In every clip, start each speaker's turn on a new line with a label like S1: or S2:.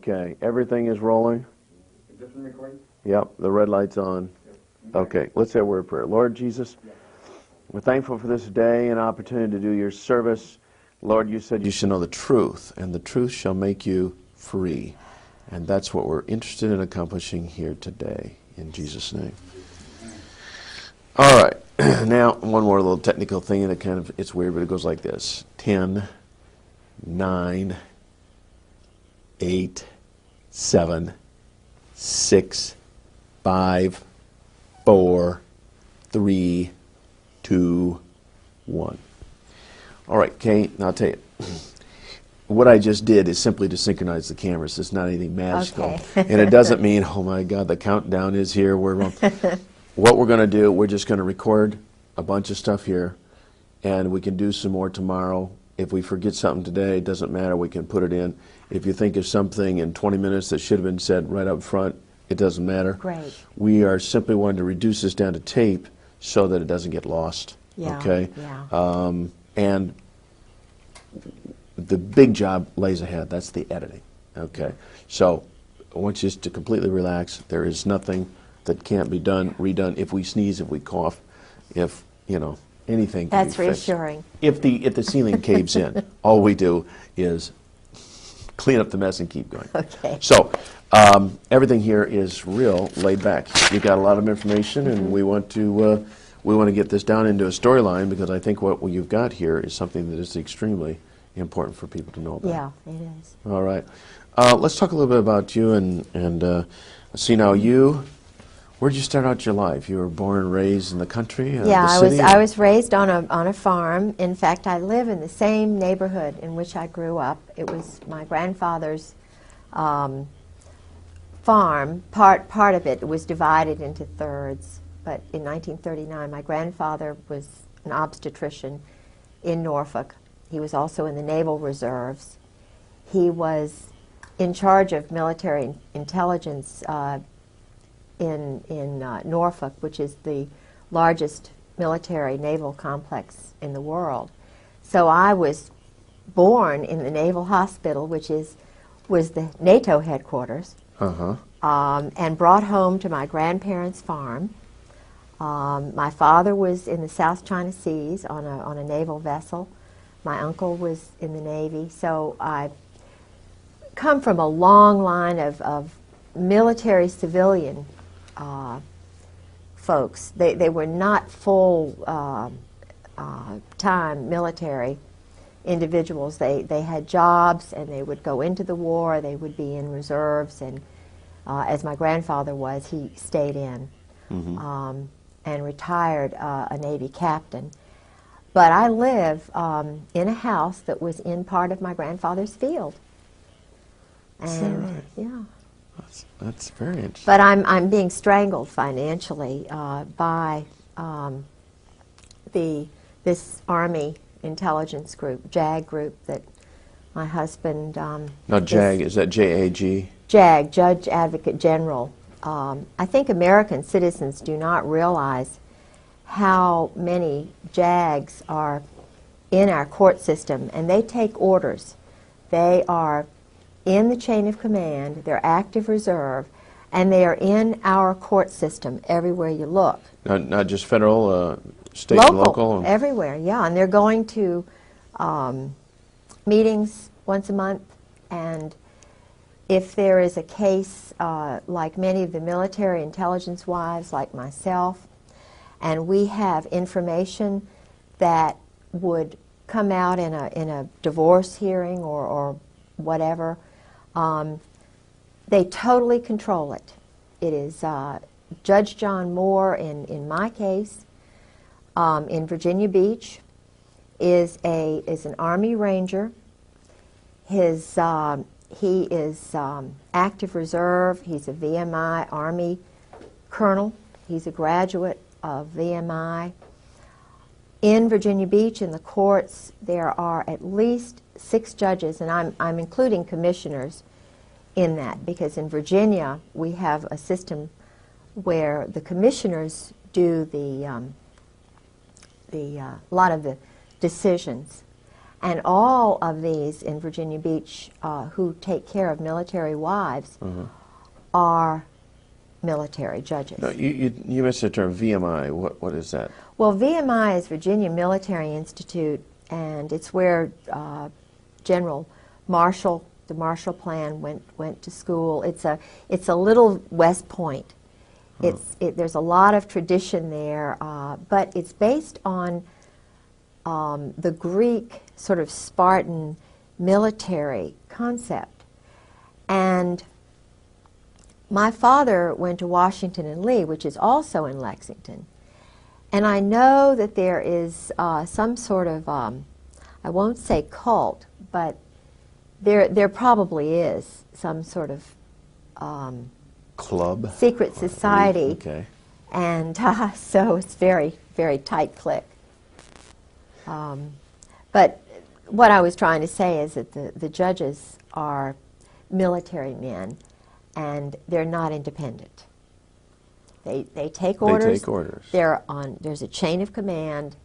S1: Okay, everything is rolling?
S2: Is this one recording?
S1: Yep, the red light's on. Okay, let's say a word of prayer. Lord Jesus, we're thankful for this day and opportunity to do your service. Lord, you said you should know the truth, and the truth shall make you free. And that's what we're interested in accomplishing here today, in Jesus' name. All right, now one more little technical thing, and it's weird, but it goes like this. 10, 9, 8, 7, 6, 5, 4, 3, 2, 1. All right, Kate, now I'll tell you. What I just did is simply to synchronize the cameras. It's not anything magical.
S3: Okay.
S1: And it doesn't mean, oh my God, the countdown is here. What we're going to do, we're just going to record a bunch of stuff here, and we can do some more tomorrow. If we forget something today, it doesn't matter. We can put it in. If you think of something in 20 minutes that should have been said right up front, it doesn't matter.
S3: Great.
S1: We are simply wanting to reduce this down to tape so that it doesn't get lost.
S3: Yeah,
S1: okay?
S3: yeah.
S1: And the big job lays ahead. That's the editing. Okay? So I want you to completely relax. There is nothing that can't be done, redone. If we sneeze, if we cough, if, you know, anything can
S3: That's
S1: be fixed.
S3: reassuring.
S1: If the ceiling caves in, all we do is clean up the mess and keep going.
S3: Okay.
S1: So everything here is real laid back. You've got a lot of information, and we want to get this down into a storyline, because I think what you've got here is something that is extremely important for people to know about.
S3: Yeah, it is.
S1: All right. Let's talk a little bit about you, and see now where did you start out your life? You were born and raised in the country?
S3: Yeah,
S1: the city,
S3: I was raised on a farm. In fact, I live in the same neighborhood in which I grew up. It was my grandfather's farm. Part of it was divided into thirds. But in 1939, my grandfather was an obstetrician in Norfolk. He was also in the Naval Reserves. He was in charge of military intelligence in Norfolk, which is the largest military naval complex in the world. So I was born in the Naval Hospital, which was the NATO headquarters, and brought home to my grandparents' farm. My father was in the South China Seas on a naval vessel. My uncle was in the Navy. So I come from a long line of military civilian folks. They were not full time military individuals. They had jobs, and they would go into the war. They would be in reserves, and as my grandfather was, he stayed in and retired a Navy captain. But I live in a house that was in part of my grandfather's field. And
S1: right?
S3: yeah.
S1: That's very interesting.
S3: But I'm being strangled financially by this Army intelligence group, JAG group, that my husband.
S1: Now, JAG, is that J-A-G?
S3: JAG, Judge Advocate General. I think American citizens do not realize how many JAGs are in our court system, and they take orders. They are in the chain of command, they're active reserve, and they are in our court system everywhere you look.
S1: Not just federal, state and local?
S3: Everywhere, yeah. And they're going to meetings once a month, and if there is a case like many of the military intelligence wives like myself, and we have information that would come out in a divorce hearing or whatever, they totally control it. It is Judge John Moore, in my case, in Virginia Beach, is an Army Ranger. He is active reserve. He's a VMI Army colonel. He's a graduate of VMI. In Virginia Beach, in the courts, there are at least 6 judges, and I'm including commissioners in that, because in Virginia we have a system where the commissioners do a lot of the decisions, And all of these in Virginia Beach who take care of military wives are military judges.
S1: No, you mentioned the term VMI. What is that?
S3: Well, VMI is Virginia Military Institute, and it's where General Marshall, the Marshall Plan, went to school. It's a little West Point. There's a lot of tradition there, but it's based on the Greek sort of Spartan military concept. And my father went to Washington and Lee, which is also in Lexington. And I know that there is some sort of, I won't say cult, but there probably is some sort of
S1: club?
S3: Secret society.
S1: Okay.
S3: And so it's very, very tight clique. But what I was trying to say is that the judges are military men, and they're not independent. They take orders.
S1: They take orders.
S3: There's a chain of command,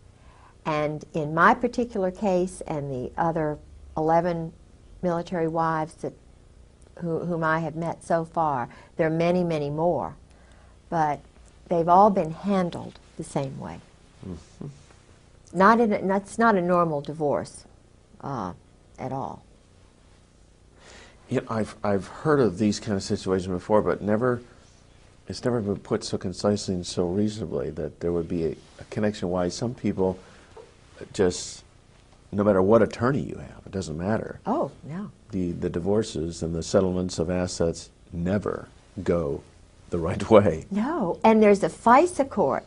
S3: and in my particular case and the other 11 military wives whom I have met so far, there are many, many more, but they've all been handled the same way. That's not a normal divorce at all.
S1: You know, I've heard of these kind of situations before, but it's never been put so concisely and so reasonably that there would be a connection why some people just, no matter what attorney you have, it doesn't matter.
S3: Oh, no.
S1: The divorces and the settlements of assets never go the right way.
S3: No, and there's a FISA court,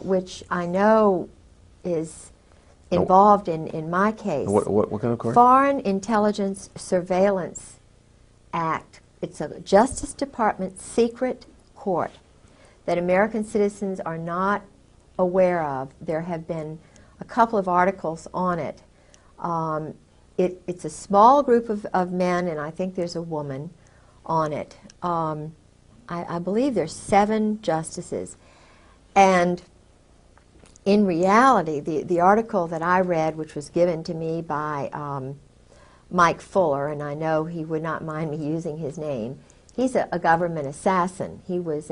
S3: which I know is involved in my case.
S1: What kind of court?
S3: Foreign Intelligence Surveillance Act. It's a Justice Department secret court that American citizens are not aware of. There have been a couple of articles on it. It's a small group of men, and I think there's a woman on it. I believe there's 7 justices. And in reality, the article that I read, which was given to me by Mike Fuller, and I know he would not mind me using his name, he's a government assassin. He was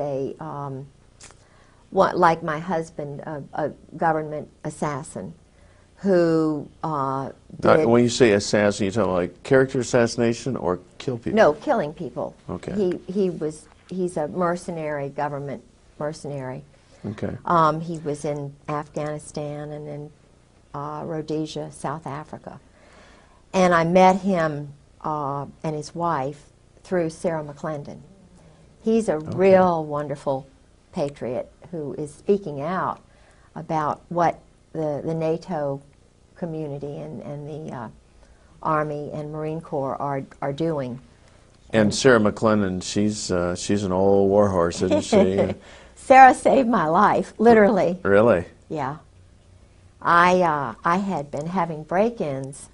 S3: like my husband, a government assassin who did...
S1: When you say assassin, you're talking like character assassination or kill people?
S3: No, killing people.
S1: Okay.
S3: He's a mercenary, government mercenary.
S1: Okay.
S3: He was in Afghanistan and in Rhodesia, South Africa. And I met him and his wife through Sarah McClendon. He's a real wonderful patriot who is speaking out about what the NATO community and the Army and Marine Corps are doing.
S1: And Sarah McClendon, she's an old warhorse, isn't she?
S3: Sarah saved my life, literally.
S1: Really?
S3: Yeah. I had been having break-ins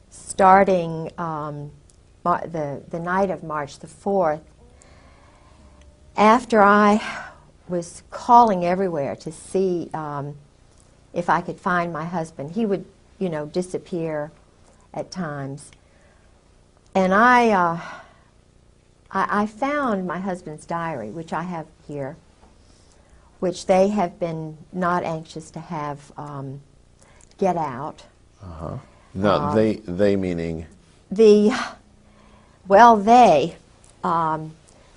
S3: starting the night of March the 4th, after I was calling everywhere to see if I could find my husband. He would, disappear at times. And I found my husband's diary, which I have here, which they have been not anxious to have get out.
S1: Uh-huh. No, they meaning?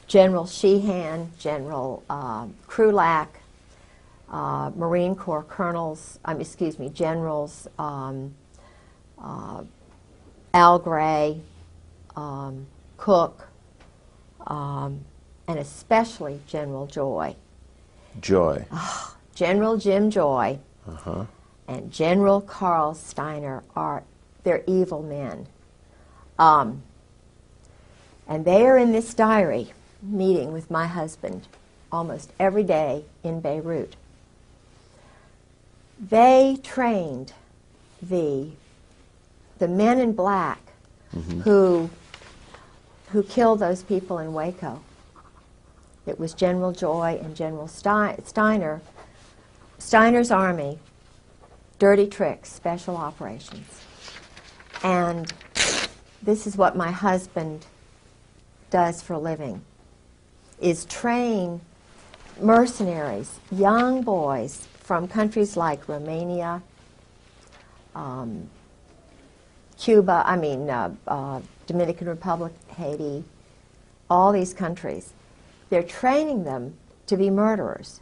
S3: General Sheehan, General Krulak, Marine Corps colonels, generals, Al Gray, Cook, and especially General Joy.
S1: Joy.
S3: General Jim Joy
S1: Uh-huh.
S3: and General Carl Steiner they're evil men. And they are in this diary meeting with my husband almost every day in Beirut. They trained the men in black who killed those people in Waco. It was General Joy and General Steiner. Steiner's army, dirty tricks, special operations. And this is what my husband does for a living, is train mercenaries, young boys from countries like Romania, Cuba, Dominican Republic, Haiti, all these countries. They're training them to be murderers.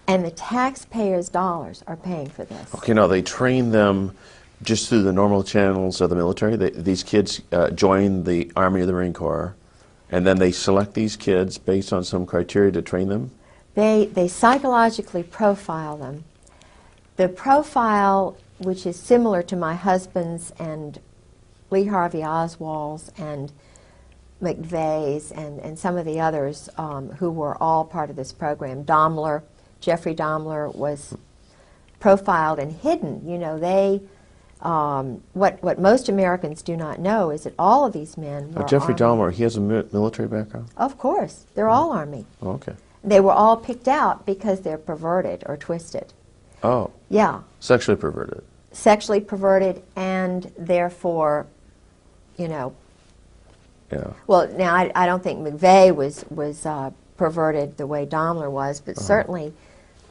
S3: And the taxpayers' dollars are paying for this.
S1: Okay, now they train them just through the normal channels of the military? These kids join the Army or the Marine Corps, and then they select these kids based on some criteria to train them?
S3: They psychologically profile them. The profile, which is similar to my husband's and Lee Harvey Oswald's and McVeigh's and some of the others who were all part of this program. Jeffrey Dahmler was profiled and hidden. You know, what most Americans do not know is that all of these men were
S1: Jeffrey
S3: Army.
S1: Dahmer, he has a military background?
S3: Of course. They're all Army.
S1: Oh, okay.
S3: They were all picked out because they're perverted or twisted.
S1: Oh.
S3: Yeah.
S1: Sexually perverted.
S3: Sexually perverted, and therefore, you know.
S1: Yeah.
S3: Well, now I don't think McVeigh was perverted the way Dahmler was, but certainly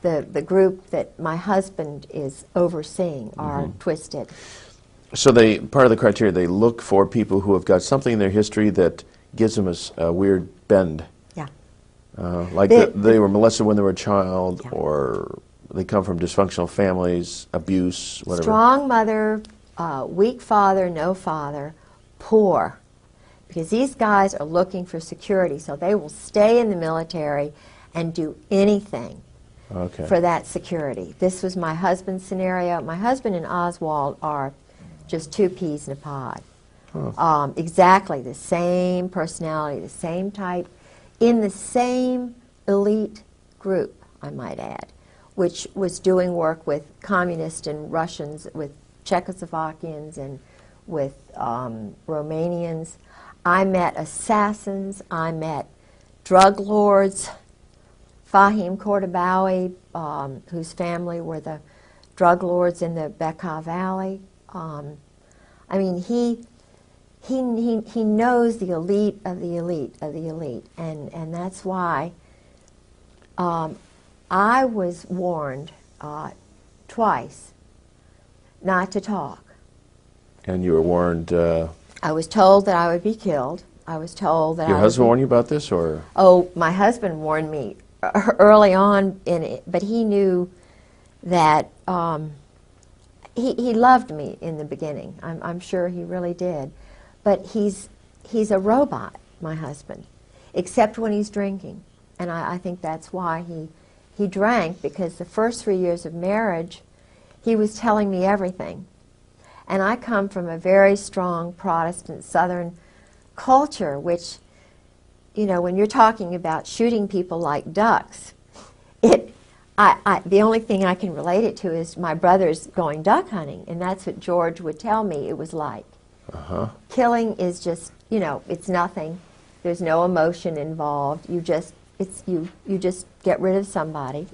S3: the group that my husband is overseeing are twisted.
S1: So part of the criteria, they look for people who have got something in their history that gives them a weird bend.
S3: Yeah.
S1: Like they were molested when they were a child,
S3: Yeah.
S1: or they come from dysfunctional families, abuse, whatever.
S3: Strong mother, weak father, no father, poor. Because these guys are looking for security, so they will stay in the military and do anything for that security. This was my husband's scenario. My husband and Oswald are just two peas in a pod.
S1: Huh.
S3: Exactly the same personality, the same type, in the same elite group, I might add, which was doing work with communists and Russians, with Czechoslovakians and with Romanians. I met assassins, I met drug lords, Fahim Kordobawi, whose family were the drug lords in the Bekaa Valley. I mean, he knows the elite of the elite of the elite, and that's why I was warned twice not to talk.
S1: And you were warned...
S3: I was told that I would be killed. I was told that
S1: Your husband warned you about this, or?
S3: Oh, my husband warned me early on in it, but he knew that he loved me in the beginning. I'm sure he really did. But he's a robot, my husband, except when he's drinking. And I think that's why he drank, because the first 3 years of marriage, he was telling me everything. And I come from a very strong Protestant Southern culture, which, you know, when you're talking about shooting people like ducks, the only thing I can relate it to is my brothers going duck hunting, and that's what George would tell me it was like. Killing is just, you know, it's nothing. There's no emotion involved. You just get rid of somebody.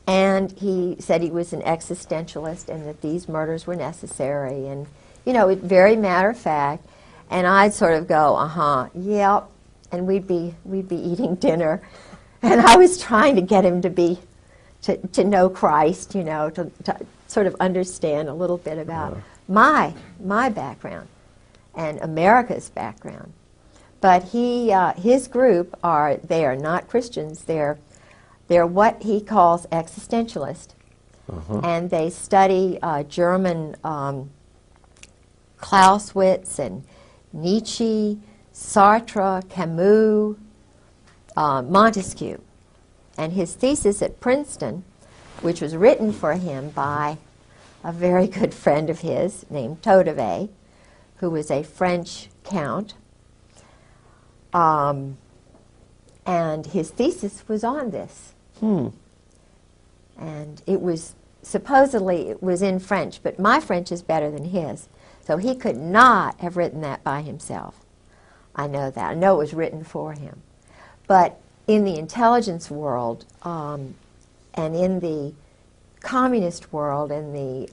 S3: And he said he was an existentialist and that these murders were necessary, and, you know, very matter of fact. And I'd sort of go, yep, and we'd be eating dinner, and I was trying to get him to know Christ, you know, to sort of understand a little bit about my background and America's background. But his group they are not Christians. They're what he calls existentialist, and they study German Clausewitz and Nietzsche, Sartre, Camus, Montesquieu. And his thesis at Princeton, which was written for him by a very good friend of his named Todeve, who was a French count, and his thesis was on this. And it was, supposedly it was in French, but my French is better than his. So he could not have written that by himself. I know that. I know it was written for him. But in the intelligence world, and in the communist world, in the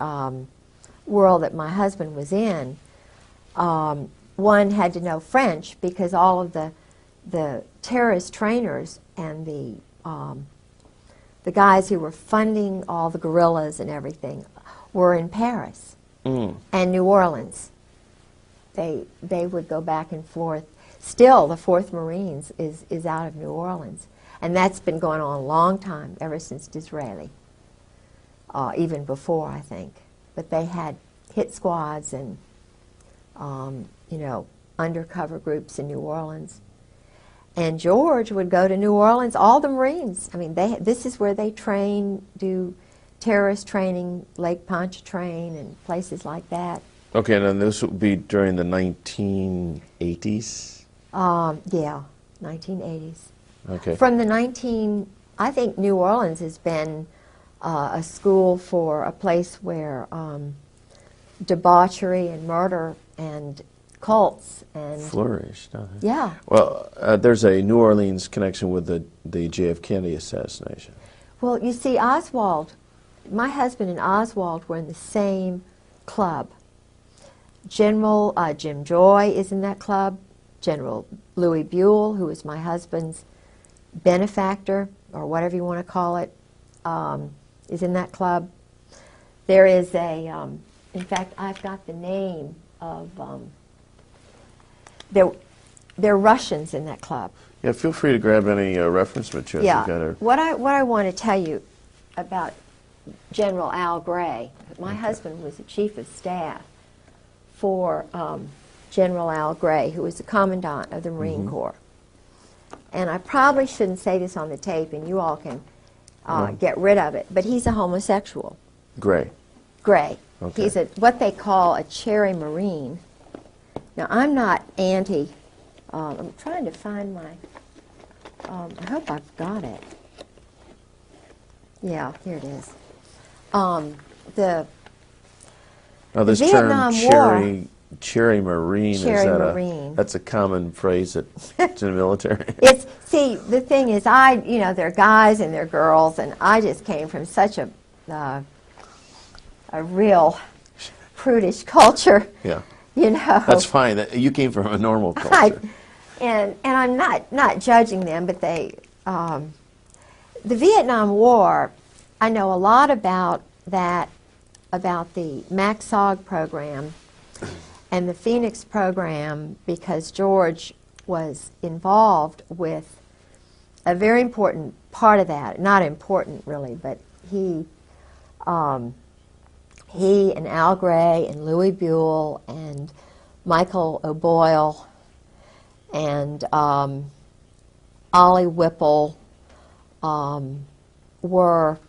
S3: world that my husband was in, one had to know French because all of the terrorist trainers and the guys who were funding all the guerrillas and everything were in Paris and New Orleans. They would go back and forth. Still, the 4th Marines is out of New Orleans. And that's been going on a long time, ever since Disraeli, even before, I think. But they had hit squads and, you know, undercover groups in New Orleans. And George would go to New Orleans, all the Marines. I mean, this is where they train, do terrorist training, Lake Pontchartrain and places like that.
S1: Okay, and then this would be during the 1980s?
S3: Yeah, 1980s.
S1: Okay.
S3: From the I think New Orleans has been a school for a place where debauchery and murder and cults and
S1: flourished.
S3: yeah.
S1: Well, there's a New Orleans connection with the JF Kennedy assassination.
S3: Well, you see, Oswald, my husband and Oswald were in the same club. General Jim Joy is in that club. General Louis Buell, who is my husband's benefactor, or whatever you want to call it, is in that club. There is a, in fact, I've got the name of, there are Russians in that club.
S1: Yeah, feel free to grab any reference materials.
S3: Yeah, what I want to tell you about General Al Gray, my husband was the chief of staff for General Al Gray, who was the commandant of the Marine Corps. And I probably shouldn't say this on the tape, and you all can get rid of it, but he's a homosexual.
S1: Gray.
S3: Gray.
S1: Okay.
S3: He's what they call a cherry Marine. Now, I'm not anti, I'm trying to find my, I hope I've got it. Yeah, here it is.
S1: This
S3: Vietnam
S1: term, cherry Marine,
S3: Cherry
S1: is that
S3: Marine.
S1: that's a common phrase in the military?
S3: See, the thing is, you know, they're guys and they're girls, and I just came from such a real prudish culture.
S1: Yeah.
S3: You know.
S1: That's fine. You came from a normal culture.
S3: And I'm not judging them, but the Vietnam War, I know a lot about that, about the MACSOG program and the Phoenix program, because George was involved with a very important part of that. Not important, really, but he and Al Gray and Louis Buell and Michael O'Boyle and Ollie Whipple were.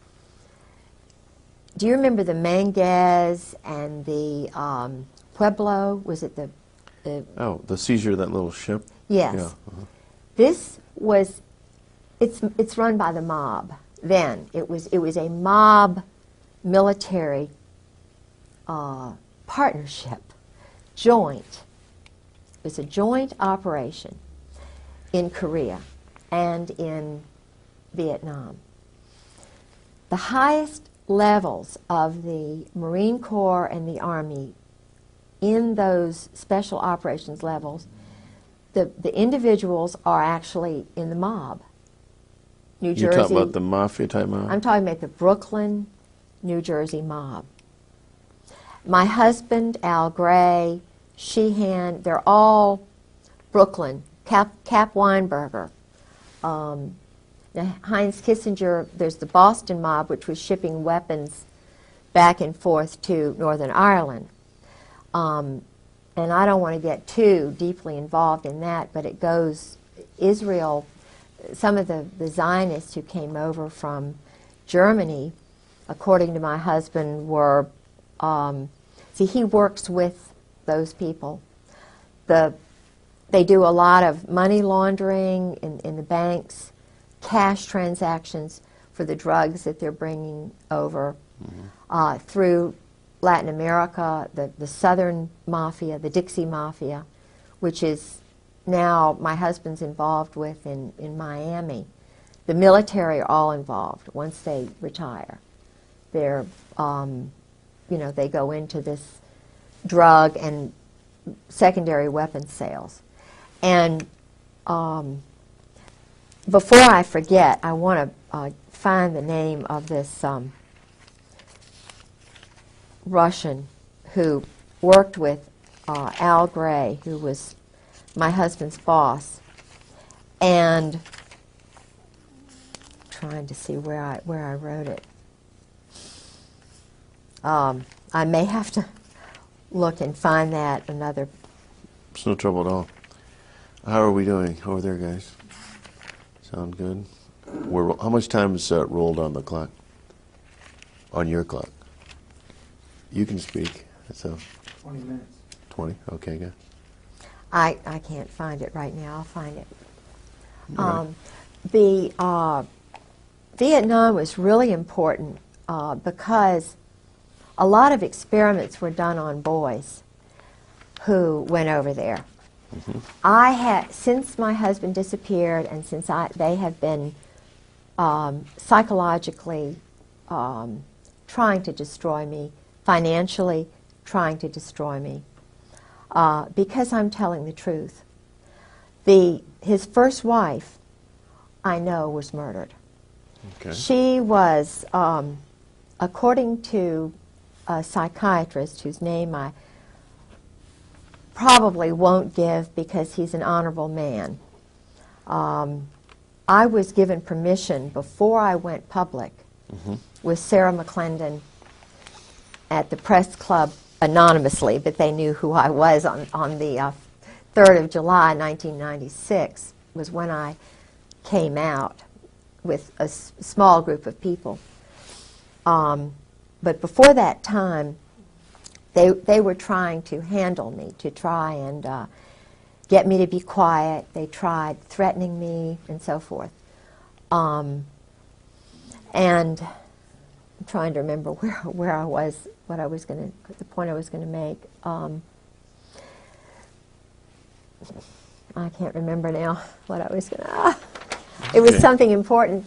S3: Do you remember the Manguez and the Pueblo? Was it the
S1: seizure of that little ship?
S3: Yes.
S1: Yeah.
S3: This was. It's run by the mob. Then it was a mob military partnership, joint. It was a joint operation in Korea and in Vietnam. The highest levels of the Marine Corps and the Army in those special operations levels, the individuals are actually in the mob. New Jersey.
S1: You're talking about the mafia type mob?
S3: I'm talking about the Brooklyn, New Jersey mob. My husband, Al Gray, Sheehan, they're all Brooklyn. Cap Weinberger. Now, Heinz Kissinger, there's the Boston mob, which was shipping weapons back and forth to Northern Ireland. And I don't want to get too deeply involved in that, but it goes, Israel, some of the Zionists who came over from Germany, according to my husband, were, see, he works with those people. They do a lot of money laundering in the banks, cash transactions for the drugs that they're bringing over through Latin America, the Southern Mafia, the Dixie Mafia, which is now my husband's involved with in Miami. The military are all involved once they retire. They're, you know, they go into this drug and secondary weapons sales. And before I forget, I want to find the name of this Russian who worked with Al Gray, who was my husband's boss, and trying to see where I wrote it. I may have to look and find that another.
S1: It's no trouble at all. How are we doing over there, guys? Sound good? How much time is rolled on the clock? On your clock? You can speak. So
S2: 20 minutes.
S1: 20? Okay, good.
S3: I can't find it right now. I'll find it.
S1: Right.
S3: The Vietnam was really important because a lot of experiments were done on boys who went over there.
S1: Mm-hmm.
S3: I had, since my husband disappeared and since they have been psychologically trying to destroy me, financially trying to destroy me, because I'm telling the truth. His first wife, I know, was murdered.
S1: Okay.
S3: She was, according to a psychiatrist whose name I probably won't give because he's an honorable man. I was given permission before I went public with Sarah McClendon at the press club anonymously, but they knew who I was on the 3rd of July, 1996, was when I came out with a small group of people. But before that time, they were trying to handle me, to try and get me to be quiet. They tried threatening me and so forth. And I'm trying to remember where I was, what I was going to, the point I was going to make. I can't remember now what I was going to. It was something important.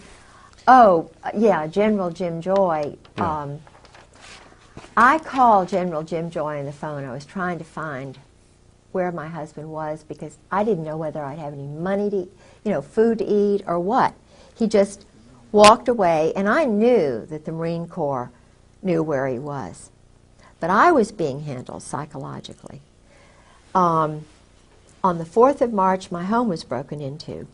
S3: Oh, yeah, General Jim Joy.
S1: Yeah.
S3: I called General Jim Joy on the phone. I was trying to find where my husband was because I didn't know whether I'd have any money to, food to eat or what. He just walked away, and I knew that the Marine Corps knew where he was. But I was being handled psychologically. On the 4th of March, my home was broken into.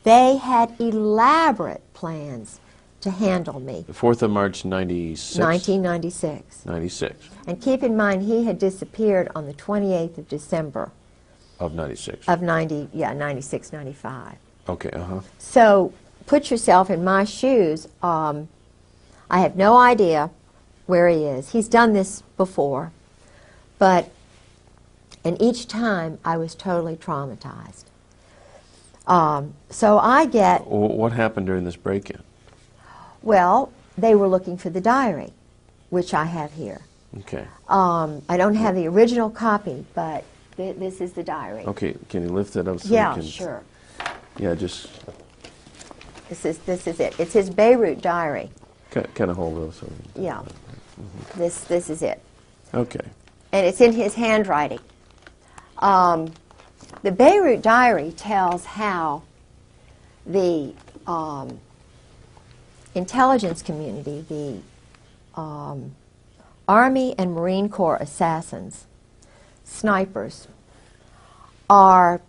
S3: They had elaborate plans to handle me.
S1: The 4th of March, 96?
S3: 1996.
S1: 96.
S3: And keep in mind, he had disappeared on the 28th of December.
S1: Of 96.
S3: Of 96, 95.
S1: Okay,
S3: So put yourself in my shoes. I have no idea where he is. He's done this before. And each time I was totally traumatized. So I get...
S1: What happened during this break-in?
S3: Well, they were looking for the diary, which I have here.
S1: Okay.
S3: I don't have the original copy, but this is the diary.
S1: Okay, can you lift it up so
S3: Yeah,
S1: we can...
S3: sure.
S1: Yeah, just...
S3: This is it. It's his Beirut diary.
S1: Kind of hold those. So
S3: Yeah. This is it.
S1: Okay.
S3: And it's in his handwriting. The Beirut diary tells how the intelligence community, the Army and Marine Corps assassins, snipers, are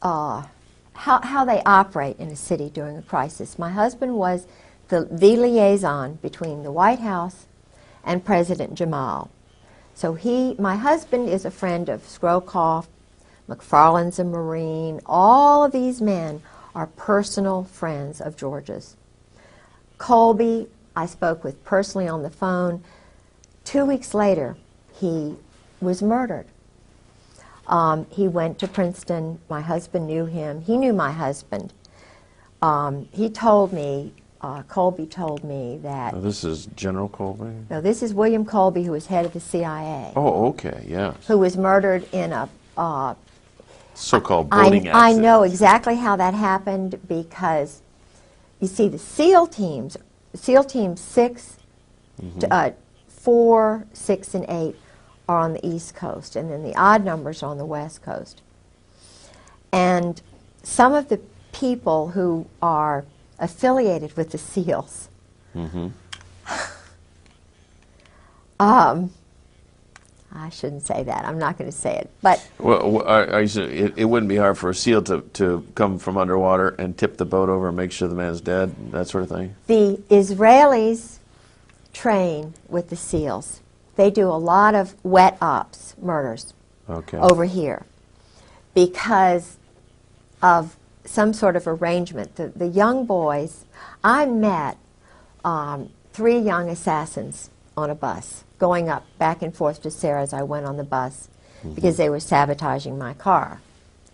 S3: how they operate in a city during a crisis. My husband was the liaison between the White House and President Jamal. So my husband is a friend of Scrokoff, McFarland's a Marine. All of these men are personal friends of George's. Colby, I spoke with personally on the phone. 2 weeks later, he was murdered. He went to Princeton. My husband knew him. He knew my husband. He told me, Colby told me that...
S1: Now this is General Colby?
S3: No, this is William Colby, who was head of the CIA.
S1: Oh, okay, yeah.
S3: Who was murdered in a...
S1: so-called boating accident.
S3: I know exactly how that happened because, you see, the SEAL teams, SEAL Team 6, 4, 6, and 8, are on the East Coast, and then the odd numbers are on the West Coast. And some of the people who are affiliated with the SEALs, I shouldn't say that. I'm not going to say it. But
S1: well, it wouldn't be hard for a SEAL to come from underwater and tip the boat over and make sure the man's dead, that sort of thing?
S3: the Israelis train with the SEALs. They do a lot of wet ops, murders, over here because of some sort of arrangement. The young boys, I met 3 young assassins on a bus, going up back and forth to Sarah as I went on the bus because they were sabotaging my car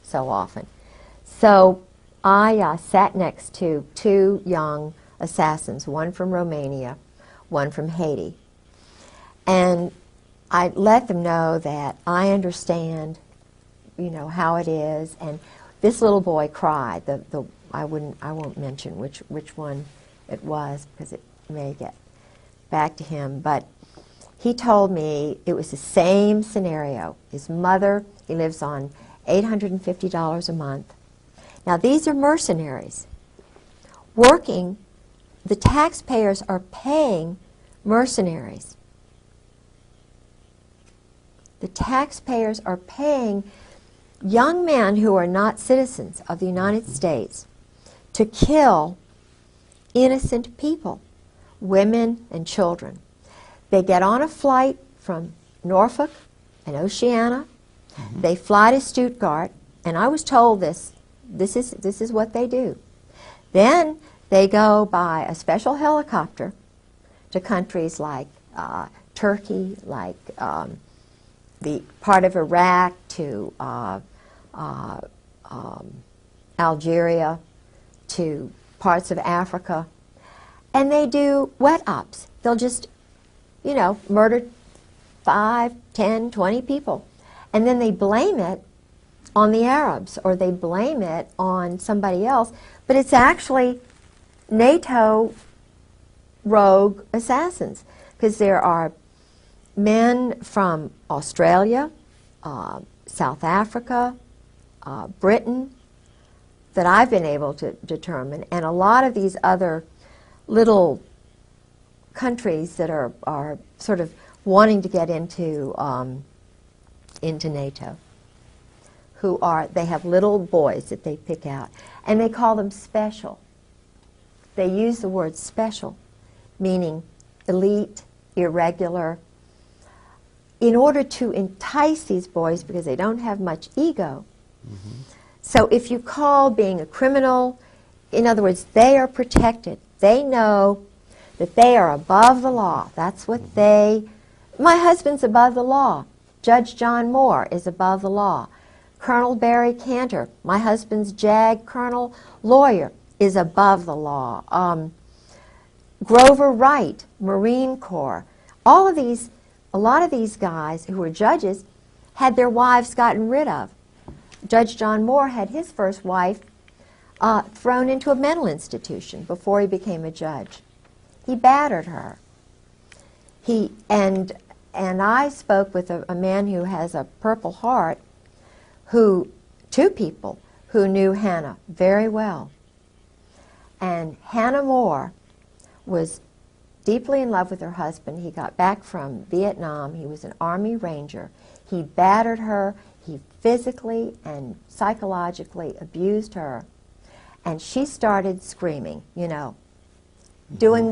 S3: so often. So I sat next to 2 young assassins, one from Romania, one from Haiti. And I let them know that I understand, you know, how it is. And this little boy cried. I won't mention which one it was because it may get back to him. But he told me it was the same scenario. His mother, he lives on $850 a month. Now these are mercenaries working. The taxpayers are paying mercenaries. The taxpayers are paying young men who are not citizens of the United States to kill innocent people, women and children. They get on a flight from Norfolk and Oceana. They fly to Stuttgart, and I was told this is what they do. Then they go by a special helicopter to countries like Turkey, like the part of Iraq, to Algeria, to parts of Africa, and they do wet ops. They'll just, you know, murder 5, 10, 20 people, and then they blame it on the Arabs or they blame it on somebody else, but it's actually NATO rogue assassins, because there are men from Australia, South Africa, Britain, that I've been able to determine, and a lot of these other little countries that are sort of wanting to get into NATO, they have little boys that they pick out, and they call them special. They use the word special, meaning elite, irregular, in order to entice these boys because they don't have much ego. So if you call being a criminal, in other words, they are protected. They know that they are above the law. That's what my husband's above the law. Judge John Moore is above the law. Colonel Barry Cantor, my husband's JAG colonel lawyer, is above the law. Grover Wright, Marine Corps. A lot of these guys who were judges had their wives gotten rid of. Judge John Moore had his first wife thrown into a mental institution before he became a judge. He battered her. And I spoke with a man who has a Purple Heart, 2 people who knew Hannah very well. And Hannah Moore was deeply in love with her husband. He got back from Vietnam. He was an Army Ranger. He battered her. He physically and psychologically abused her. And she started screaming, you know, doing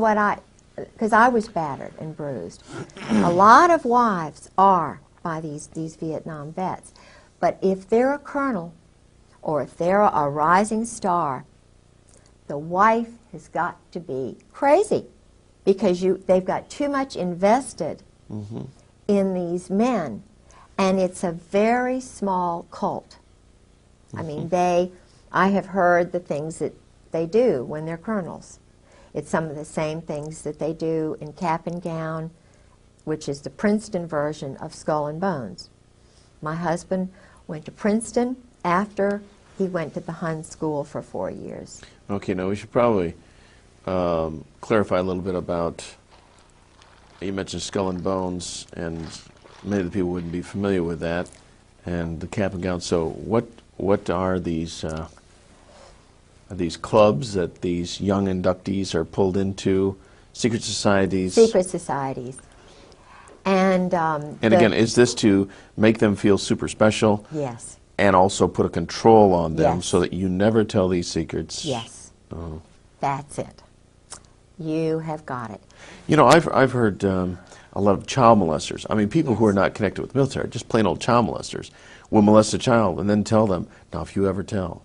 S3: because I was battered and bruised. A lot of wives are by these Vietnam vets. But if they're a colonel or if they're a rising star, the wife has got to be crazy because they've got too much invested in these men. And it's a very small cult. I mean, I have heard the things that they do when they're colonels. It's some of the same things that they do in Cap and Gown, which is the Princeton version of Skull and Bones. My husband went to Princeton after he went to the Hun School for 4 years.
S1: Okay, now we should probably clarify a little bit about, you mentioned Skull and Bones, and many of the people wouldn't be familiar with that, and the cap and gown. So what are these clubs that these young inductees are pulled into? Secret societies?
S3: Secret societies. And
S1: again, is this to make them feel super special?
S3: Yes.
S1: And also put a control on them
S3: Yes.
S1: so that you never tell these secrets?
S3: Yes.
S1: Oh.
S3: That's it. You have got it.
S1: You know, I've heard a lot of child molesters. I mean, people who are not connected with the military, just plain old child molesters, will molest a child and then tell them, now if you ever tell,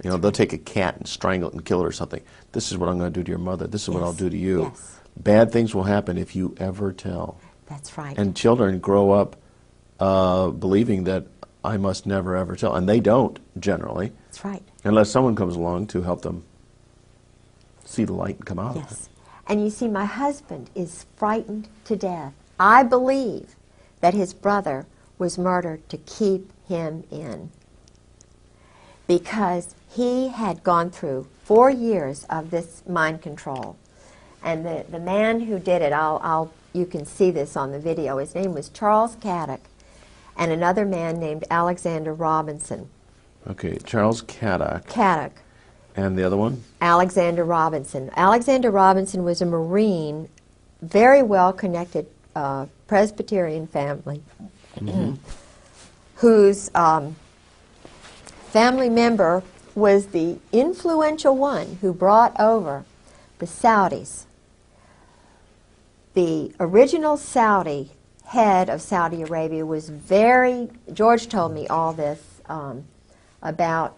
S1: you know, they'll take a cat and strangle it and kill it or something. This is what I'm going to do to your mother. This is what I'll do to you.
S3: Yes.
S1: Bad things will happen if you ever tell.
S3: That's right.
S1: And children grow up believing that I must never ever tell. And they don't, generally.
S3: That's right.
S1: Unless someone comes along to help them see the light and come out of it.
S3: Yes. And you see, my husband is frightened to death. I believe that his brother was murdered to keep him in, because he had gone through 4 years of this mind control. And the man who did it, you can see this on the video, his name was Charles Caddock, and another man named Alexander Robinson.
S1: Okay, Charles Caddock.
S3: Caddock.
S1: And the other one?
S3: Alexander Robinson. Alexander Robinson was a Marine, very well-connected Presbyterian family, whose family member was the influential one who brought over the Saudis. The original Saudi head of Saudi Arabia was George told me all this about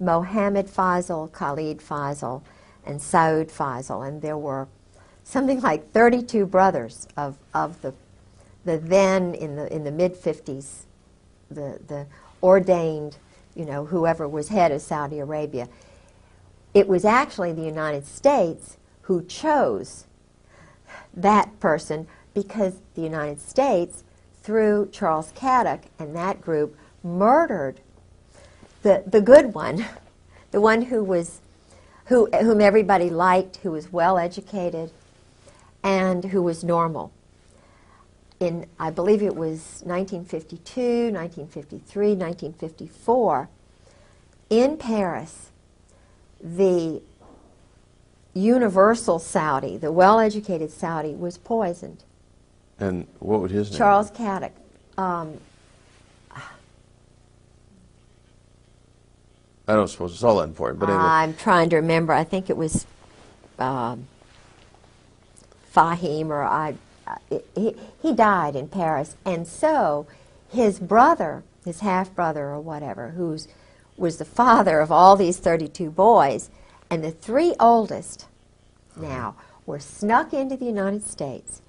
S3: Mohammed Faisal, Khalid Faisal, and Saud Faisal, and there were something like 32 brothers of the then in the mid-50s, the ordained, you know, whoever was head of Saudi Arabia. It was actually the United States who chose that person, because the United States, through Charles Caddock and that group, murdered the good one, the one whom everybody liked, who was well educated, and who was normal. In, I believe it was 1952, 1953, 1954, in Paris, the universal Saudi, the well-educated Saudi, was poisoned.
S1: And what would his name be?
S3: Charles Caddock.
S1: I don't suppose it's all that important, but anyway.
S3: I'm trying to remember. I think it was Fahim, or he died in Paris. And so his brother, his half-brother or whatever, was the father of all these 32 boys, and the 3 oldest now were snuck into the United States.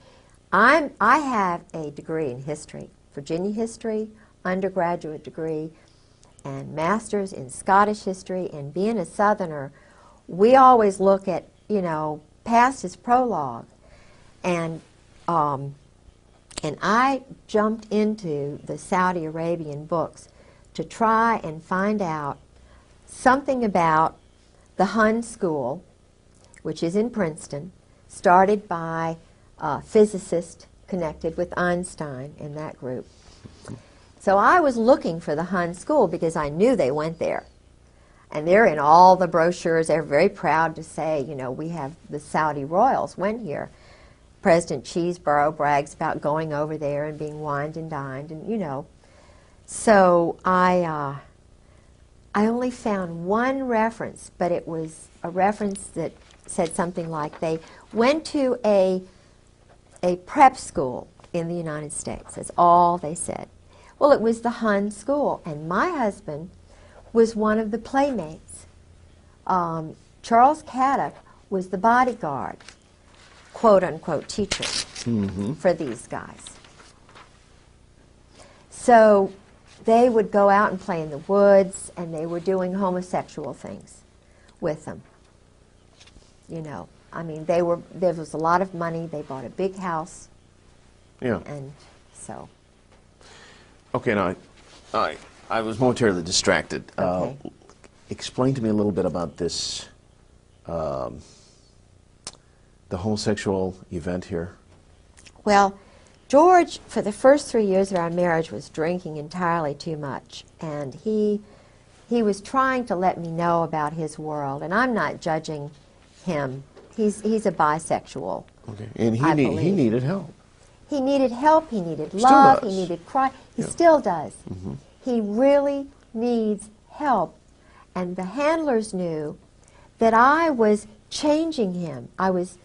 S3: I have a degree in history, Virginia history, undergraduate degree, and master's in Scottish history. And being a Southerner, we always look at, you know, past is prologue. And I jumped into the Saudi Arabian books to try and find out something about the Hun School, which is in Princeton, started by a physicist connected with Einstein in that group. So I was looking for the Hun School because I knew they went there. And they're in all the brochures. They're very proud to say, you know, we have the Saudi royals went here. President Cheeseborough brags about going over there and being wined and dined, and you know. So I only found one reference, but it was a reference that said something like they went to a prep school in the United States. That's all they said. Well, it was the Hun School, and my husband was one of the playmates. Charles Caddock was the bodyguard, quote-unquote teacher for these guys. So they would go out and play in the woods, and they were doing homosexual things with them. You know, I mean, there was a lot of money. They bought a big house.
S1: Yeah.
S3: And so.
S1: Okay, now, I was momentarily distracted.
S3: Okay.
S1: Explain to me a little bit about this, the homosexual event here.
S3: Well, George, for the first 3 years of our marriage, was drinking entirely too much, and he was trying to let me know about his world, and I'm not judging him. He's a bisexual.
S1: Okay. And he
S3: believe.
S1: he needed help.
S3: He needed help. He needed
S1: Still
S3: love.
S1: does.
S3: He needed cry. He
S1: Yeah.
S3: still does.
S1: Mhm.
S3: He really needs help, and the handlers knew that I was changing him. I was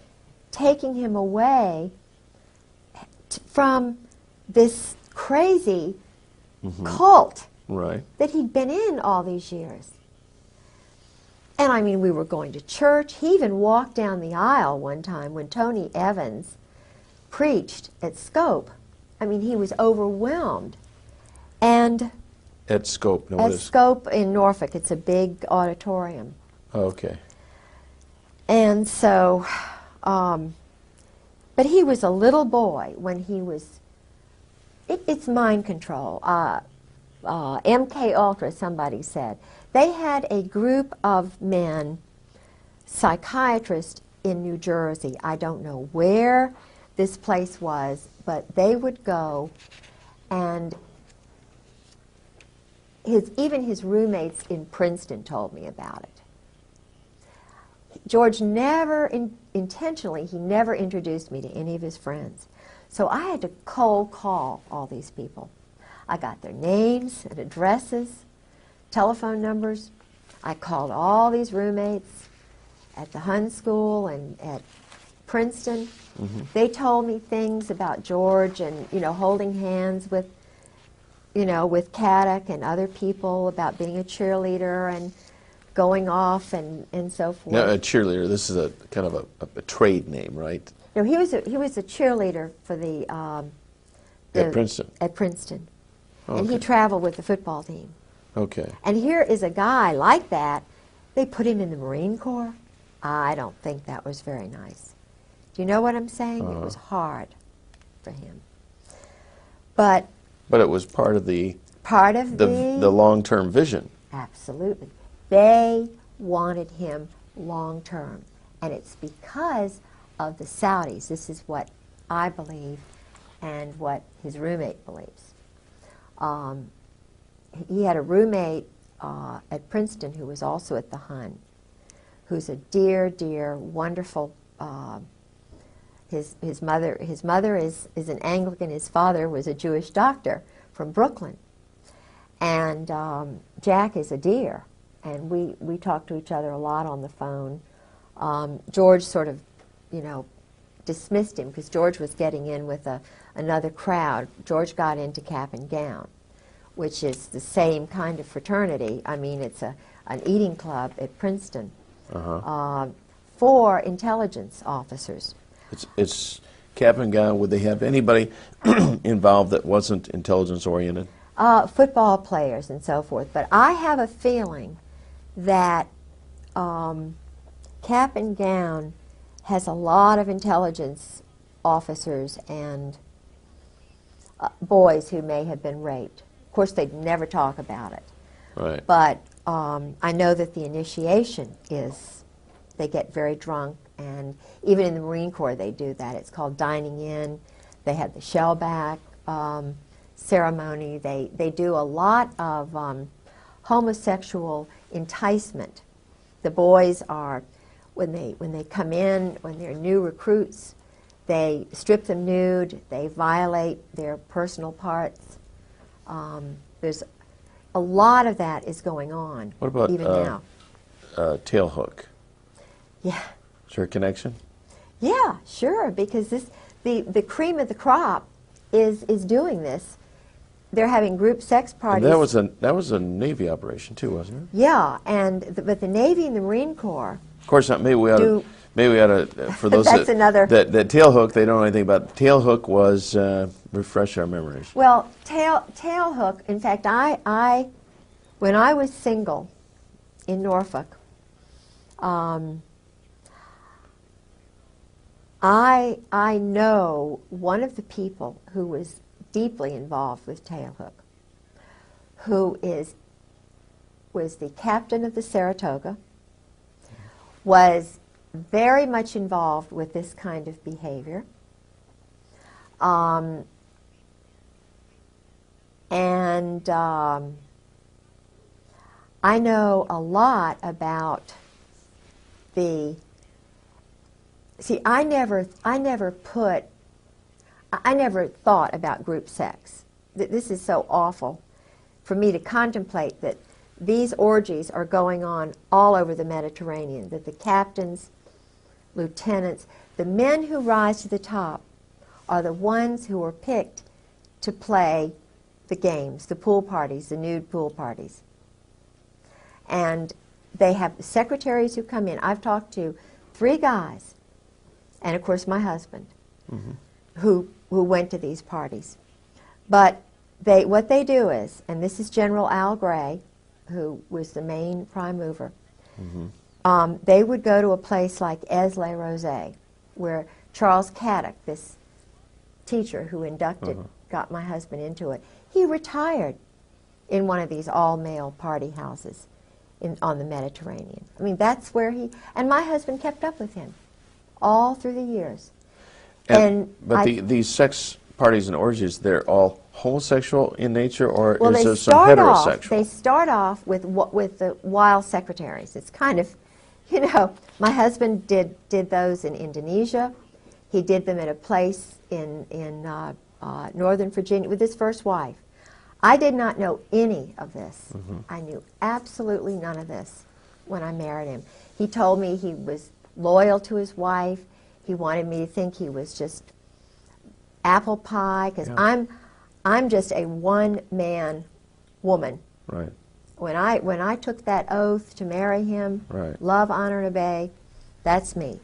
S3: taking him away from this crazy cult
S1: Right.
S3: that he'd been in all these years. And I mean, we were going to church. He even walked down the aisle one time when Tony Evans preached at Scope. I mean, he was overwhelmed. And
S1: At Scope. No,
S3: at
S1: it is.
S3: Scope in Norfolk, it's a big auditorium.
S1: Oh, okay.
S3: And so, but he was a little boy when he was, it's mind control. MK Ultra, somebody said. They had a group of men, psychiatrists in New Jersey. I don't know where this place was, but they would go, and even his roommates in Princeton told me about it. George never, intentionally, he never introduced me to any of his friends. So I had to cold call all these people. I got their names and addresses, telephone numbers. I called all these roommates at the Hun School and at Princeton. They told me things about George and, you know, holding hands with, you know, with Caddick and other people, about being a cheerleader and going off and so forth.
S1: Now, a cheerleader. This is a kind of a trade name, right?
S3: No, he was a cheerleader for the
S1: At Princeton.
S3: At Princeton, and
S1: Okay.
S3: he traveled with the football team.
S1: Okay.
S3: And here is a guy like that. They put him in the Marine Corps. I don't think that was very nice. Do you know what I'm saying? It was hard for him. But
S1: But it was part of the
S3: the
S1: long-term vision.
S3: absolutely, they wanted him long term, and it's because of the Saudis. This is what I believe, and what his roommate believes. He had a roommate at Princeton who was also at the Hun, who's a dear, dear, wonderful. His mother is an Anglican. His father was a Jewish doctor from Brooklyn, and Jack is a dear, and we talk to each other a lot on the phone. George sort of, you know, dismissed him because George was getting in with another crowd. George got into Cap and Gown, which is the same kind of fraternity. I mean, it's an eating club at Princeton for intelligence officers.
S1: It's Cap and Gown. Would they have anybody involved that wasn't intelligence-oriented?
S3: Football players and so forth. But I have a feeling that Cap and Gown has a lot of intelligence officers and boys who may have been raped. Of course, they'd never talk about it.
S1: Right.
S3: But I know that the initiation is, they get very drunk, and even in the Marine Corps they do that. It's called dining in. They have the shellback ceremony. They do a lot of homosexual enticement. The boys are, when they come in, when they're new recruits, they strip them nude, they violate their personal parts. There's a lot of that is going on.
S1: What about
S3: even now?
S1: Tailhook?
S3: Yeah.
S1: Is there a connection?
S3: Yeah, sure, because the cream of the crop is doing this. They're having group sex parties.
S1: And that was a Navy operation too, wasn't it?
S3: Yeah, but the Navy and the Marine Corps.
S1: Of course not. Maybe we ought to for those
S3: That's another.
S1: that Tailhook, they don't know anything about. Tailhook was refresh our memories.
S3: Well, Tailhook. In fact, when I was single in Norfolk, I know one of the people who was deeply involved with Tailhook, who was the captain of the Saratoga, was very much involved with this kind of behavior. And I know a lot about the, see, I never thought about group sex. This is so awful for me to contemplate that these orgies are going on all over the Mediterranean, that the captains, lieutenants, the men who rise to the top are the ones who are picked to play the games, the pool parties, the nude pool parties. And they have secretaries who come in. I've talked to 3 guys, and of course my husband, who went to these parties. But what they do is, and this is General Al Gray, who was the main prime mover, they would go to a place like Aix-les-Rosés, where Charles Caddock, this teacher who inducted, got my husband into it, he retired in one of these all-male party houses on the Mediterranean. I mean, that's where he, and my husband kept up with him all through the years.
S1: But these sex parties and orgies, they're all homosexual in nature, or
S3: well,
S1: is there some heterosexual?
S3: They start off with the wild secretaries. It's kind of, you know, my husband did those in Indonesia. He did them at a place in Northern Virginia with his first wife. I did not know any of this. I knew absolutely none of this when I married him. He told me he was loyal to his wife. He wanted me to think he was just apple pie, because I'm just a one-man woman.
S1: Right.
S3: When I took that oath to marry him, love, honor, and obey, that's me.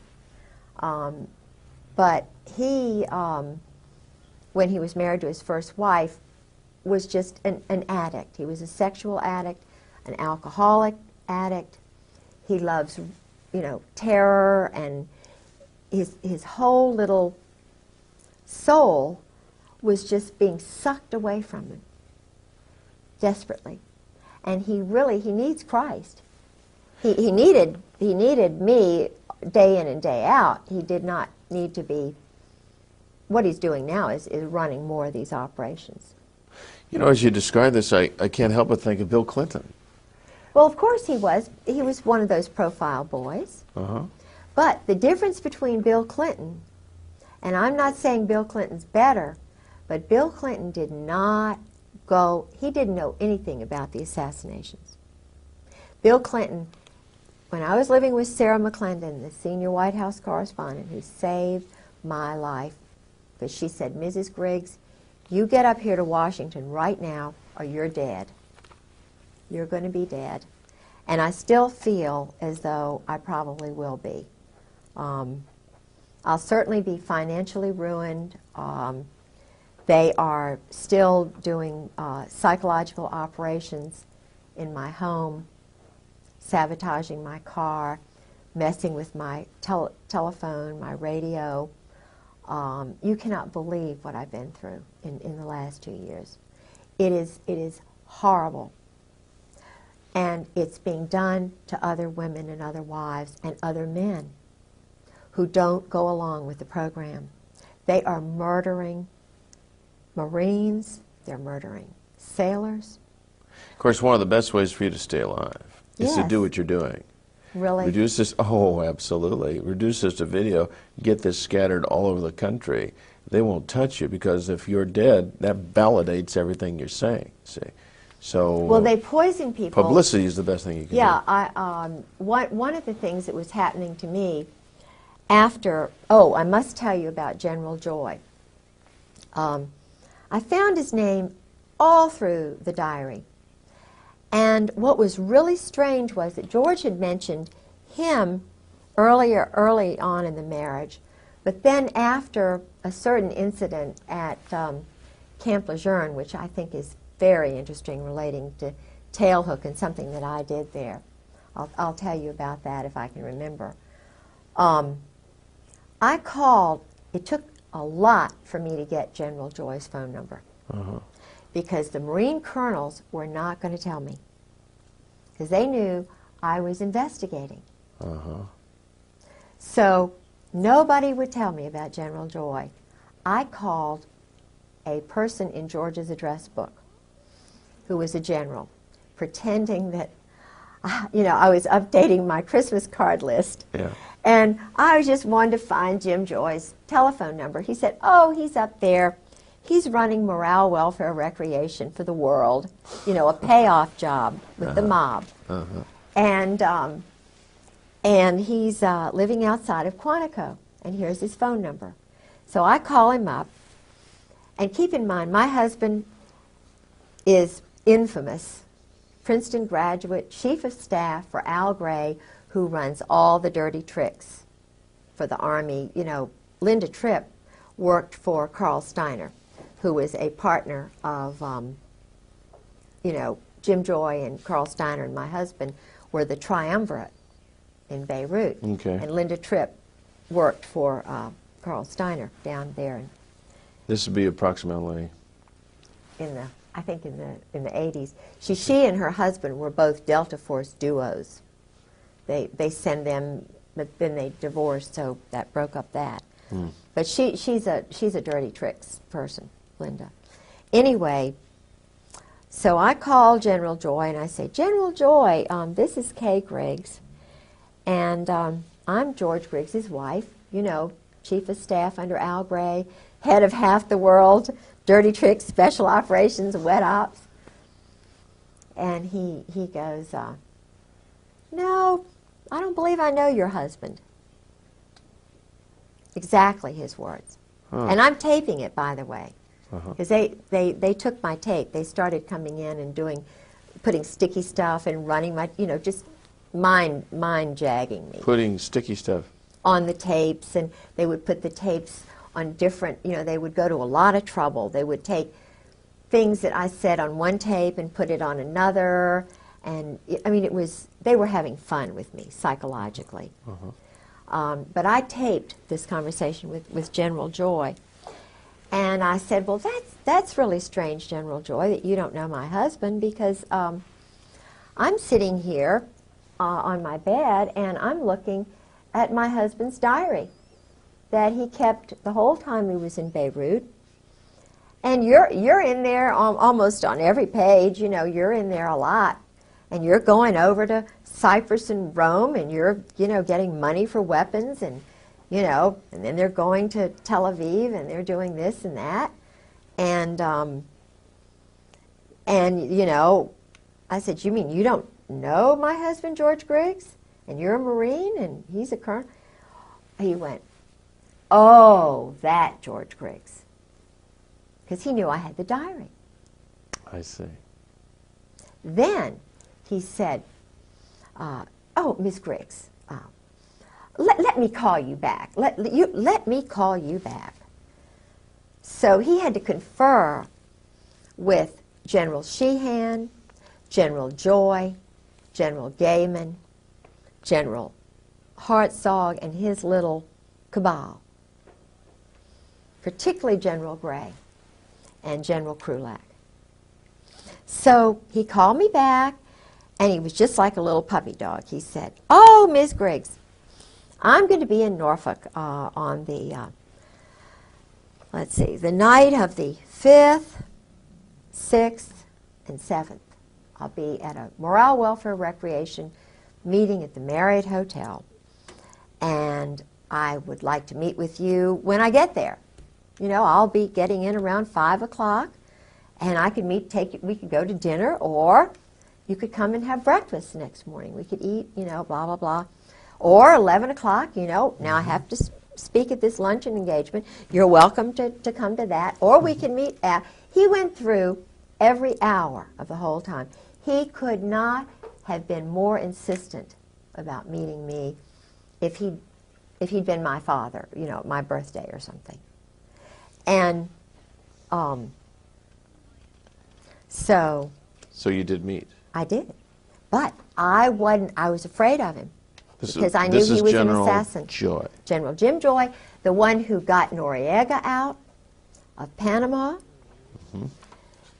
S3: But he, when he was married to his first wife, was just an addict. He was a sexual addict, an alcoholic addict. He loves, you know, terror, and his whole little soul was just being sucked away from him desperately. And he needs Christ. He needed me day in and day out. He did not need to be, what he's doing now is running more of these operations.
S1: You know, as you describe this, I can't help but think of Bill Clinton.
S3: Well, of course he was. He was one of those profile boys. But the difference between Bill Clinton, and I'm not saying Bill Clinton's better, but Bill Clinton did not go, he didn't know anything about the assassinations. Bill Clinton, when I was living with Sarah McClendon, the senior White House correspondent, who saved my life, because she said, Mrs. Griggs, you get up here to Washington right now or you're dead. You're going to be dead. And I still feel as though I probably will be. I'll certainly be financially ruined. They are still doing psychological operations in my home, sabotaging my car, messing with my telephone, my radio. You cannot believe what I've been through in the last 2 years. It is horrible. And it's being done to other women and other wives and other men who don't go along with the program. They are murdering Marines, they're murdering sailors.
S1: Of course, one of the best ways for you to stay alive is to do what you're doing.
S3: Really?
S1: Reduce this, oh, absolutely. Reduce this to video, get this scattered all over the country. They won't touch you, because if you're dead, that validates everything you're saying, see. So,
S3: well, they poison people.
S1: Publicity is the best thing you can do.
S3: Yeah, one of the things that was happening to me after, oh, I must tell you about General Joy. I found his name all through the diary. And what was really strange was that George had mentioned him early on in the marriage, but then after a certain incident at Camp Lejeune, which I think is very interesting, relating to tailhook and something that I did there. I'll tell you about that if I can remember. I called, it took a lot for me to get General Joy's phone number, because the Marine colonels were not going to tell me, because they knew I was investigating. So nobody would tell me about General Joy. I called a person in George's address book who was a general, pretending that, I was updating my Christmas card list.
S1: Yeah.
S3: And I just wanted to find Jim Joy's telephone number. He said, oh, he's up there. He's running morale, welfare, recreation for the world, a payoff job with the mob. And he's living outside of Quantico. And here's his phone number. So I call him up. And keep in mind, my husband is infamous, Princeton graduate, chief of staff for Al Gray, who runs all the dirty tricks for the Army. Linda Tripp worked for Carl Steiner, who was a partner of, Jim Joy and Carl Steiner and my husband were the triumvirate in Beirut.
S1: Okay.
S3: And Linda Tripp worked for Carl Steiner down there.
S1: This would be approximately
S3: I think in the 80s. She and her husband were both Delta Force duos. They send them, but then they divorced, so that broke up that. But she's a dirty tricks person, Linda. Anyway, so I call General Joy and I say, General Joy, this is Kay Griggs, and I'm George Griggs's wife, chief of staff under Al Gray, head of half the world, dirty tricks, special operations, wet ops. And he goes, no, I don't believe I know your husband. Exactly his words. And I'm taping it, by the way, because they took my tape. They started coming in and putting sticky stuff and running my, just mind jagging me.
S1: putting sticky stuff
S3: On the tapes, and they would put the tapes on different, they would go to a lot of trouble. They would take things that I said on one tape and put it on another, and they were having fun with me psychologically. But I taped this conversation with General Joy, and I said, well, that's really strange, General Joy, that you don't know my husband, because I'm sitting here on my bed, and I'm looking at my husband's diary that he kept the whole time he was in Beirut. And you're in there almost on every page, you're in there a lot. And you're going over to Cyprus and Rome, and you're, getting money for weapons, and, and then they're going to Tel Aviv, and they're doing this and that. And I said, you mean you don't know my husband, George Griggs? And you're a Marine, and he's a colonel? He went, oh, that George Griggs. Because he knew I had the diary.
S1: I see.
S3: Then he said, oh, Miss Griggs, let me call you back. Let me call you back. So he had to confer with General Sheehan, General Joy, General Gaiman, General Hartzog, and his little cabal, particularly General Gray and General Krulak. So he called me back, and he was just like a little puppy dog. He said, oh, Miss Griggs, I'm going to be in Norfolk on the, the night of the 5th, 6th, and 7th. I'll be at a morale, welfare, recreation meeting at the Marriott Hotel, and I would like to meet with you when I get there. I'll be getting in around 5 o'clock, and I could we could go to dinner, or you could come and have breakfast the next morning. We could eat, blah, blah, blah. Or 11 o'clock, now I have to speak at this luncheon engagement. You're welcome to come to that. Or we can meet at, he went through every hour of the whole time. He could not have been more insistent about meeting me if he'd been my father, my birthday or something. And so
S1: you did meet.
S3: I did, but I was afraid of him because I knew he was an assassin.
S1: Joy.
S3: General Jim Joy, the one who got Noriega out of Panama.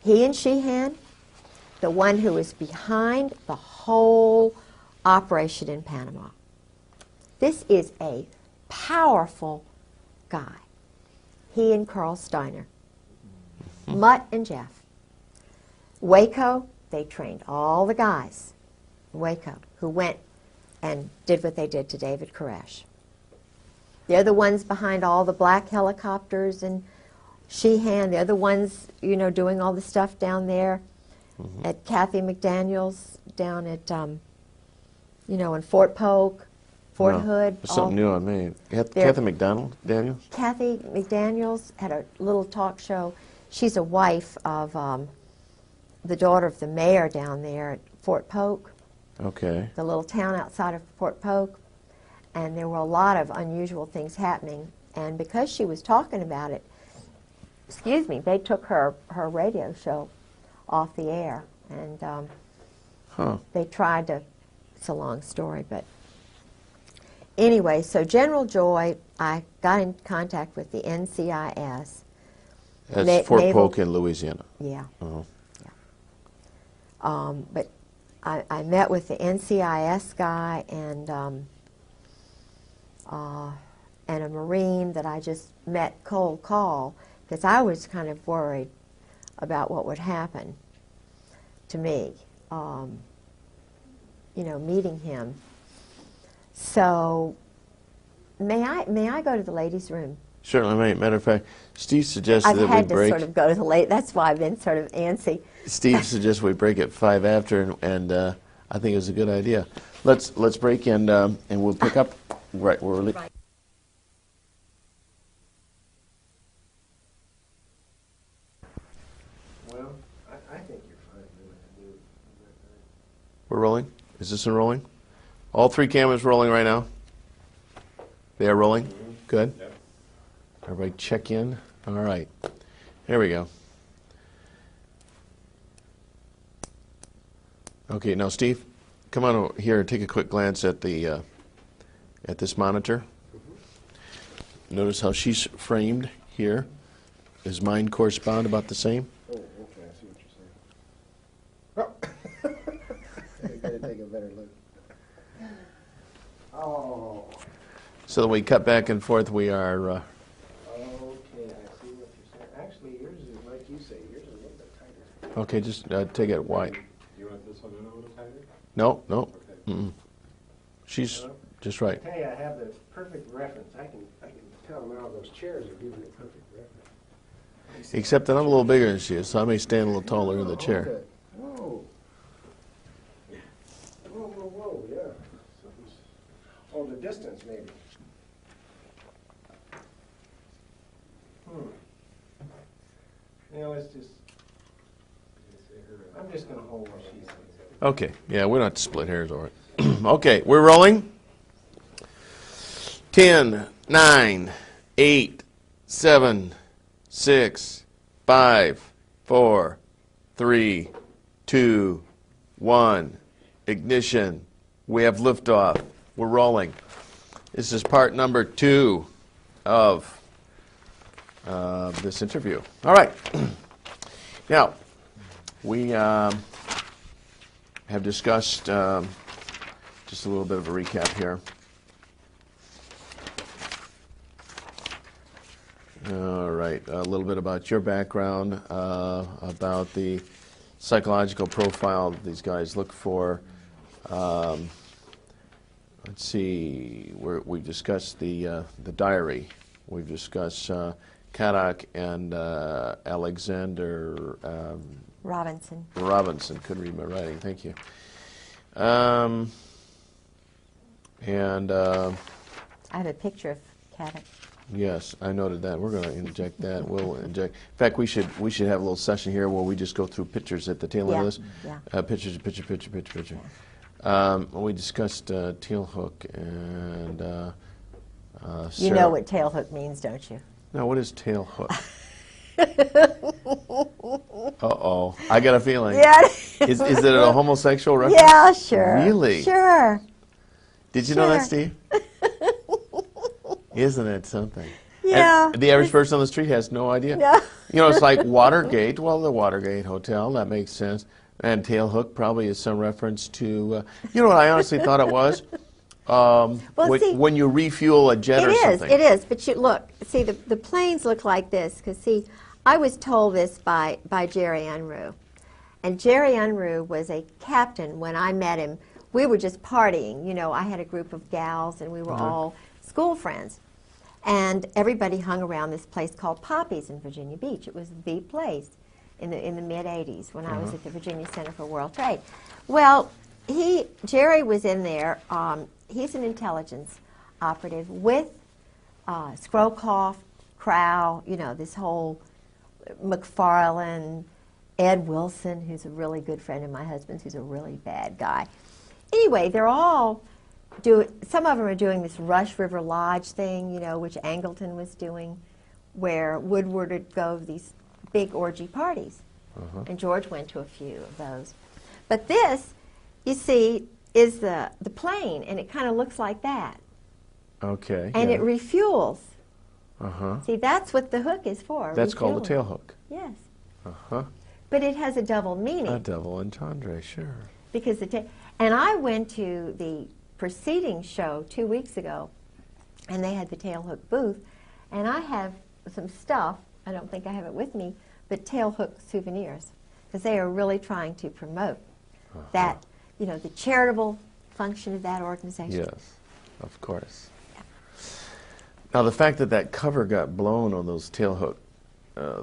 S3: He and Sheehan, the one who was behind the whole operation in Panama. This is a powerful guy. He and Carl Steiner. Mutt and Jeff. Waco, they trained all the guys in Waco who went and did what they did to David Koresh. They're the ones behind all the black helicopters and Sheehan. They're the ones, you know, doing all the stuff down there at Kathy McDaniel's down at, you know, in Fort Polk, Fort Hood.
S1: That's something new on me. Kathy McDonald, Daniel?
S3: Kathy McDaniel's had a little talk show. She's a wife of the daughter of the mayor down there at Fort Polk.
S1: Okay.
S3: The little town outside of Fort Polk. And there were a lot of unusual things happening. And because she was talking about it, excuse me, they took her radio show off the air. And they tried to, it's a long story, but anyway, so General Joy, I got in contact with the NCIS.
S1: That's Fort Polk in Louisiana.
S3: Yeah.
S1: Oh.
S3: Yeah. But I met with the NCIS guy and a Marine that I just met cold call because I was kind of worried about what would happen to me, you know, meeting him. So may I go to the ladies' room?
S1: Certainly. Matter of fact, Steve suggested that we break.
S3: I've had to sort of go to the late. That's why I've been sort of antsy.
S1: Steve suggests we break at 5 after, and I think it was a good idea. Let's break and we'll pick up right where we're.
S3: Right.
S2: Well, I think you're fine.
S1: We're rolling? Is this one rolling? All three cameras rolling right now? They are rolling? Good.
S2: Yep.
S1: Everybody check in. All right. Here we go. Okay, now Steve, come on over here and take a quick glance at the at this monitor. Notice how she's framed here. Does mine correspond about the same?
S2: Oh, okay, I see what you're saying. Oh. I gotta take a better look. Oh.
S1: So that we cut back and forth, we are.
S2: Okay, I see what you're saying. Actually, yours is like you say. Yours is a little bit tighter.
S1: Okay, just take it wide.
S4: You want this one in a little tighter?
S1: No, no.
S4: Okay.
S1: Mm-mm. She's just right.
S2: I tell you, I have the perfect reference. I can tell now those chairs are giving it perfect reference.
S1: Except that I'm a little bigger than she is, so I may stand a little taller in the chair.
S2: Okay. Whoa. Whoa, whoa, whoa, yeah. Oh, the distance, maybe. Yeah, let's just, I'm just going to hold what she says.
S1: Okay, yeah, we don't have to split hairs over it. Okay, we're rolling. 10, 9, 8, 7, 6, 5, 4, 3, 2, 1. Ignition. We have liftoff. We're rolling. This is part number 2 of this interview. All right. Now, we have discussed just a little bit of a recap here. All right, a little bit about your background, about the psychological profile that these guys look for. Let's see, we've discussed the diary. We've discussed Kadok and Alexander
S3: Robinson.
S1: Robinson. Couldn't read my writing. Thank you.
S3: I have a picture of Kadok.
S1: Yes, I noted that. We're going to inject that. We'll inject. In fact, we should have a little session here where we just go through pictures at the tail end of this.
S3: Yeah.
S1: Picture. We discussed tail hook and.
S3: You know what tail hook means, don't you?
S1: Now, what is tail hook? Uh-oh. I got a feeling.
S3: Yeah.
S1: Is it a homosexual reference?
S3: Yeah, sure.
S1: Really?
S3: Sure.
S1: Did you know that, Steve? Isn't it something?
S3: Yeah.
S1: And the average person on the street has no idea.
S3: No.
S1: You know, it's like Watergate. Well, the Watergate Hotel, that makes sense. And tail hook probably is some reference to, you know what I honestly thought it was? When you refuel a jet or something.
S3: It is. But you look, see, the planes look like this. Because, see, I was told this by Jerry Unruh. And Jerry Unruh was a captain when I met him. We were just partying. You know, I had a group of gals, and we were all school friends. And everybody hung around this place called Poppy's in Virginia Beach. It was the place in the mid-'80s when I was at the Virginia Center for World Trade. Well, Jerry was in there. He's an intelligence operative with Scrowcroft, Crow, you know, this whole McFarlane, Ed Wilson, who's a really good friend of my husband's, who's a really bad guy. Anyway, they're all some of them are doing this Rush River Lodge thing, you know, which Angleton was doing, where Woodward would go to these big orgy parties. And George went to a few of those. But this, you see, is the plane, and it kind of looks like that.
S1: Okay.
S3: And it refuels.
S1: Uh-huh.
S3: See, that's what the hook is for.
S1: That's called the
S3: refueling.
S1: tail hook.
S3: Yes.
S1: Uh-huh.
S3: But it has a double meaning.
S1: A double entendre, sure.
S3: Because and I went to the preceding show 2 weeks ago, and they had the tailhook booth, and I have some stuff, I don't think I have it with me, but tailhook souvenirs, because they are really trying to promote that, you know, the charitable function of that organization.
S1: Yes, of course. Now, the fact that that cover got blown on those tailhook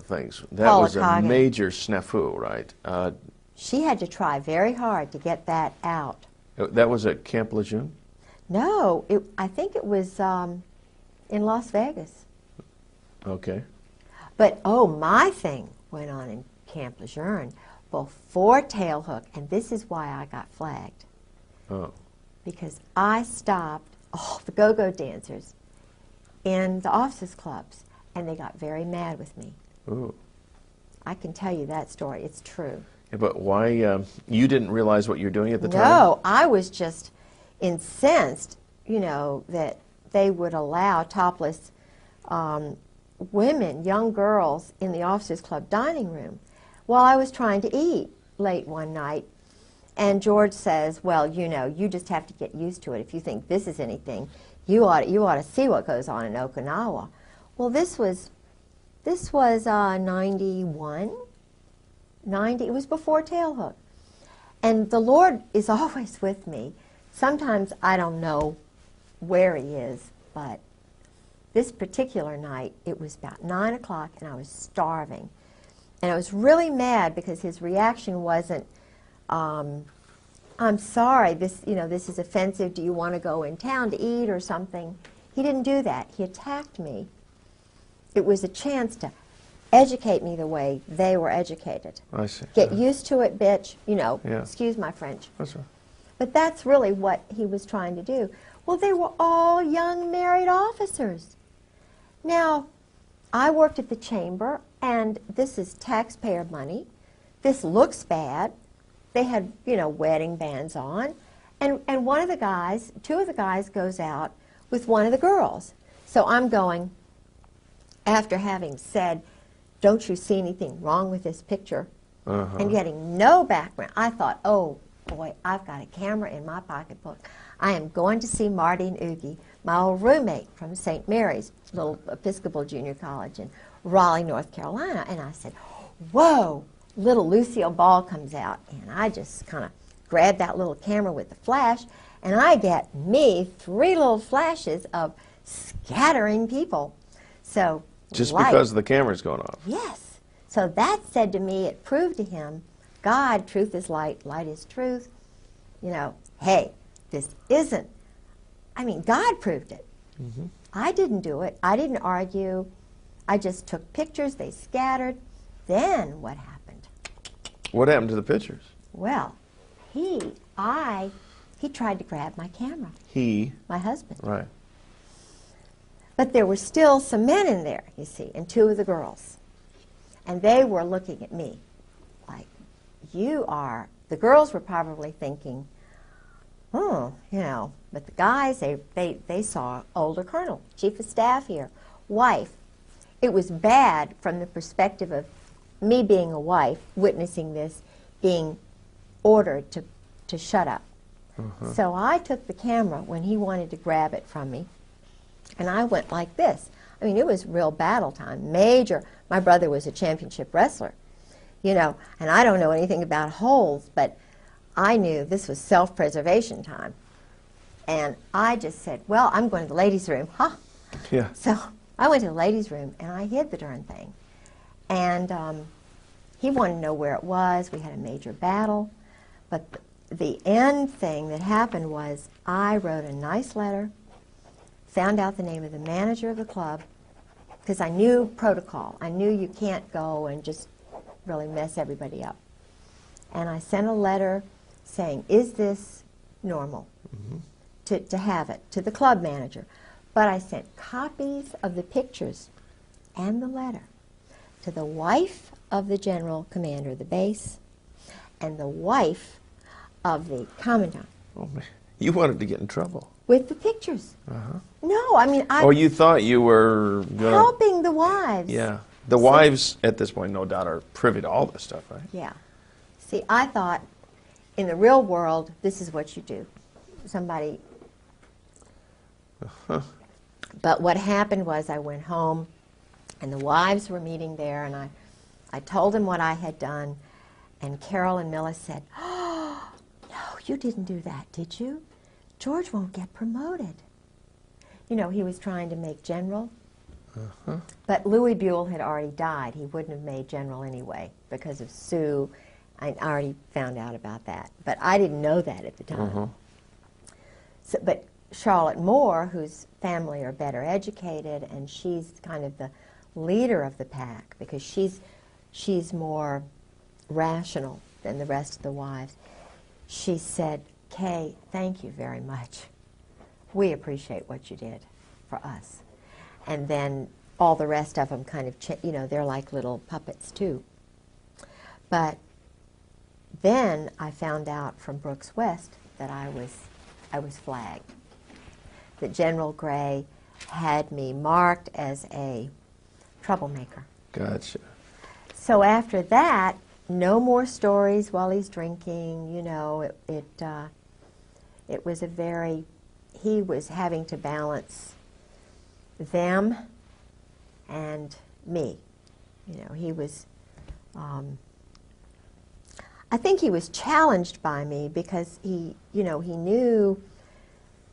S1: things, that
S3: Paula
S1: was a
S3: Coggin.
S1: major snafu, right?
S3: She had to try very hard to get that out.
S1: That was at Camp Lejeune?
S3: No, I think it was in Las Vegas.
S1: Okay.
S3: But, oh, my thing went on in Camp Lejeune before tailhook, and this is why I got flagged.
S1: Oh.
S3: Because I stopped all the go-go dancers in the officers' clubs, and they got very mad with me.
S1: Ooh.
S3: I can tell you that story. It's true.
S1: Yeah, but why, you didn't realize what you were doing at the time?
S3: No, I was just incensed, you know, that they would allow topless women, young girls, in the officers' club dining room while I was trying to eat late one night. And George says, well, you know, you just have to get used to it. If you think this is anything, you ought to see what goes on in Okinawa. Well, this was 91, 90, it was before tailhook. And the Lord is always with me. Sometimes I don't know where he is, but this particular night, it was about 9 o'clock, and I was starving. And I was really mad because his reaction wasn't, I'm sorry, this is offensive, do you want to go in town to eat or something? He didn't do that. He attacked me. It was a chance to educate me the way they were educated.
S1: I see.
S3: Get used to it, bitch. You know,
S1: Yeah.
S3: Excuse my French.
S1: That's right.
S3: But that's really what he was trying to do. Well, they were all young married officers. Now, I worked at the chamber, and this is taxpayer money. This looks bad. They had, you know, wedding bands on. And one of the guys, two of the guys goes out with one of the girls. So I'm going, after having said, don't you see anything wrong with this picture? And getting no background. I thought, oh, boy, I've got a camera in my pocketbook. I am going to see Marty and Oogie, my old roommate from St. Mary's, little Episcopal Junior College in Raleigh, North Carolina. And I said, whoa, little Lucille Ball comes out. And I just kind of grabbed that little camera with the flash, and I get me 3 little flashes of scattering people. So
S1: Just
S3: light.
S1: because the camera's going off?
S3: Yes. So that said to me, it proved to him, God, truth is light, light is truth. You know, hey, this isn't. I mean, God proved it. I didn't do it. I didn't argue. I just took pictures. They scattered. Then what happened?
S1: What happened to the pictures?
S3: Well, he tried to grab my camera.
S1: He?
S3: My husband.
S1: Right.
S3: But there were still some men in there, you see, and 2 of the girls. And they were looking at me like, you are, the girls were probably thinking, oh, you know, but the guys, they saw older colonel, chief of staff here, wife. It was bad from the perspective of me being a wife, witnessing this, being ordered to shut up. So I took the camera when he wanted to grab it from me, and I went like this. I mean, it was real battle time, major. My brother was a championship wrestler. you know, and I don't know anything about holes, but I knew this was self-preservation time. And I just said, well, I'm going to the ladies' room, huh?
S1: Yeah.
S3: So I went to the ladies' room, and I hid the darn thing. And he wanted to know where it was. We had a major battle. But the end thing that happened was I wrote a nice letter, found out the name of the manager of the club, because I knew protocol. I knew you can't go and just really mess everybody up. And I sent a letter saying, is this normal to have it, to the club manager? But I sent copies of the pictures and the letter to the wife of the general commander of the base and the wife of the commandant.
S1: Oh, man. You wanted to get in trouble.
S3: With the pictures. No, I mean,
S1: Oh, you thought you were gonna,
S3: helping the wives.
S1: Yeah. The wives, at this point, no doubt, are privy to all this stuff, right?
S3: Yeah. See, I thought in the real world, this is what you do. Somebody. But what happened was I went home, and the wives were meeting there, and I told them what I had done, and Carol and Milla said, oh, no, you didn't do that, did you? George won't get promoted. You know, he was trying to make general. But Louis Buell had already died. He wouldn't have made general anyway because of Sue. I already found out about that. But I didn't know that at the time. So, but Charlotte Moore, whose family are better educated, and she's kind of the leader of the pack because she's more rational than the rest of the wives. She said, Kay, thank you very much. We appreciate what you did for us. And then all the rest of them kind of, you know, they're like little puppets too. But then I found out from Brooks West that I was flagged. That General Gray had me marked as a troublemaker.
S1: Gotcha.
S3: So after that, no more stories while he's drinking. You know, it was a very, he was having to balance them and me. You know, he was, I think he was challenged by me because he, you know, he knew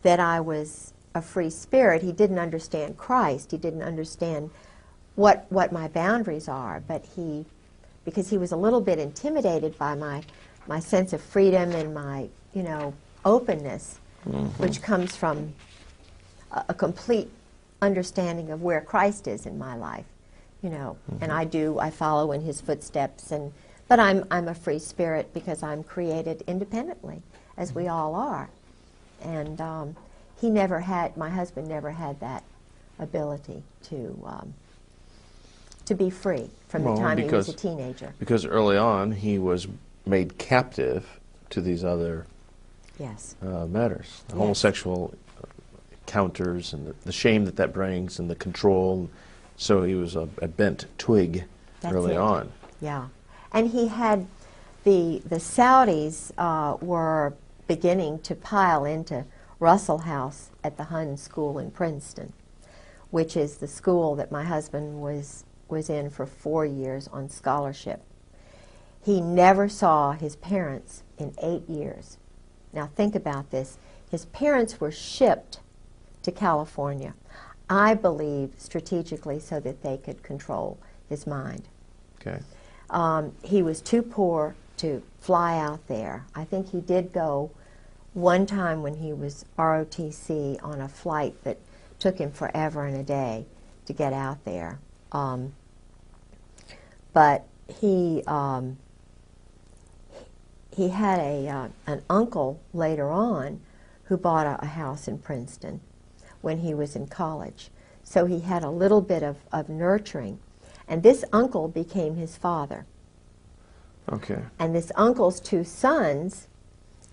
S3: that I was a free spirit. He didn't understand Christ. He didn't understand what my boundaries are, but he, because he was a little bit intimidated by my sense of freedom and my, you know, openness, which comes from a complete understanding of where Christ is in my life, you know, and I follow in his footsteps, but I'm a free spirit because I'm created independently, as we all are, and he never had, my husband never had that ability to be free from the time he was a teenager.
S1: Because early on he was made captive to these other matters, the homosexual encounters and the shame that brings and the control. So he was a bent twig early on.
S3: Yeah, and he had the Saudis were beginning to pile into Russell House at the Hun School in Princeton, which is the school that my husband was in for 4 years on scholarship. He never saw his parents in 8 years. Now think about this. His parents were shipped to California, I believe strategically so that they could control his mind.
S1: Okay.
S3: He was too poor to fly out there. I think he did go one time when he was ROTC on a flight that took him forever and a day to get out there. But he had an uncle later on who bought a house in Princeton when he was in college. So he had a little bit of nurturing. And this uncle became his father.
S1: Okay.
S3: And this uncle's 2 sons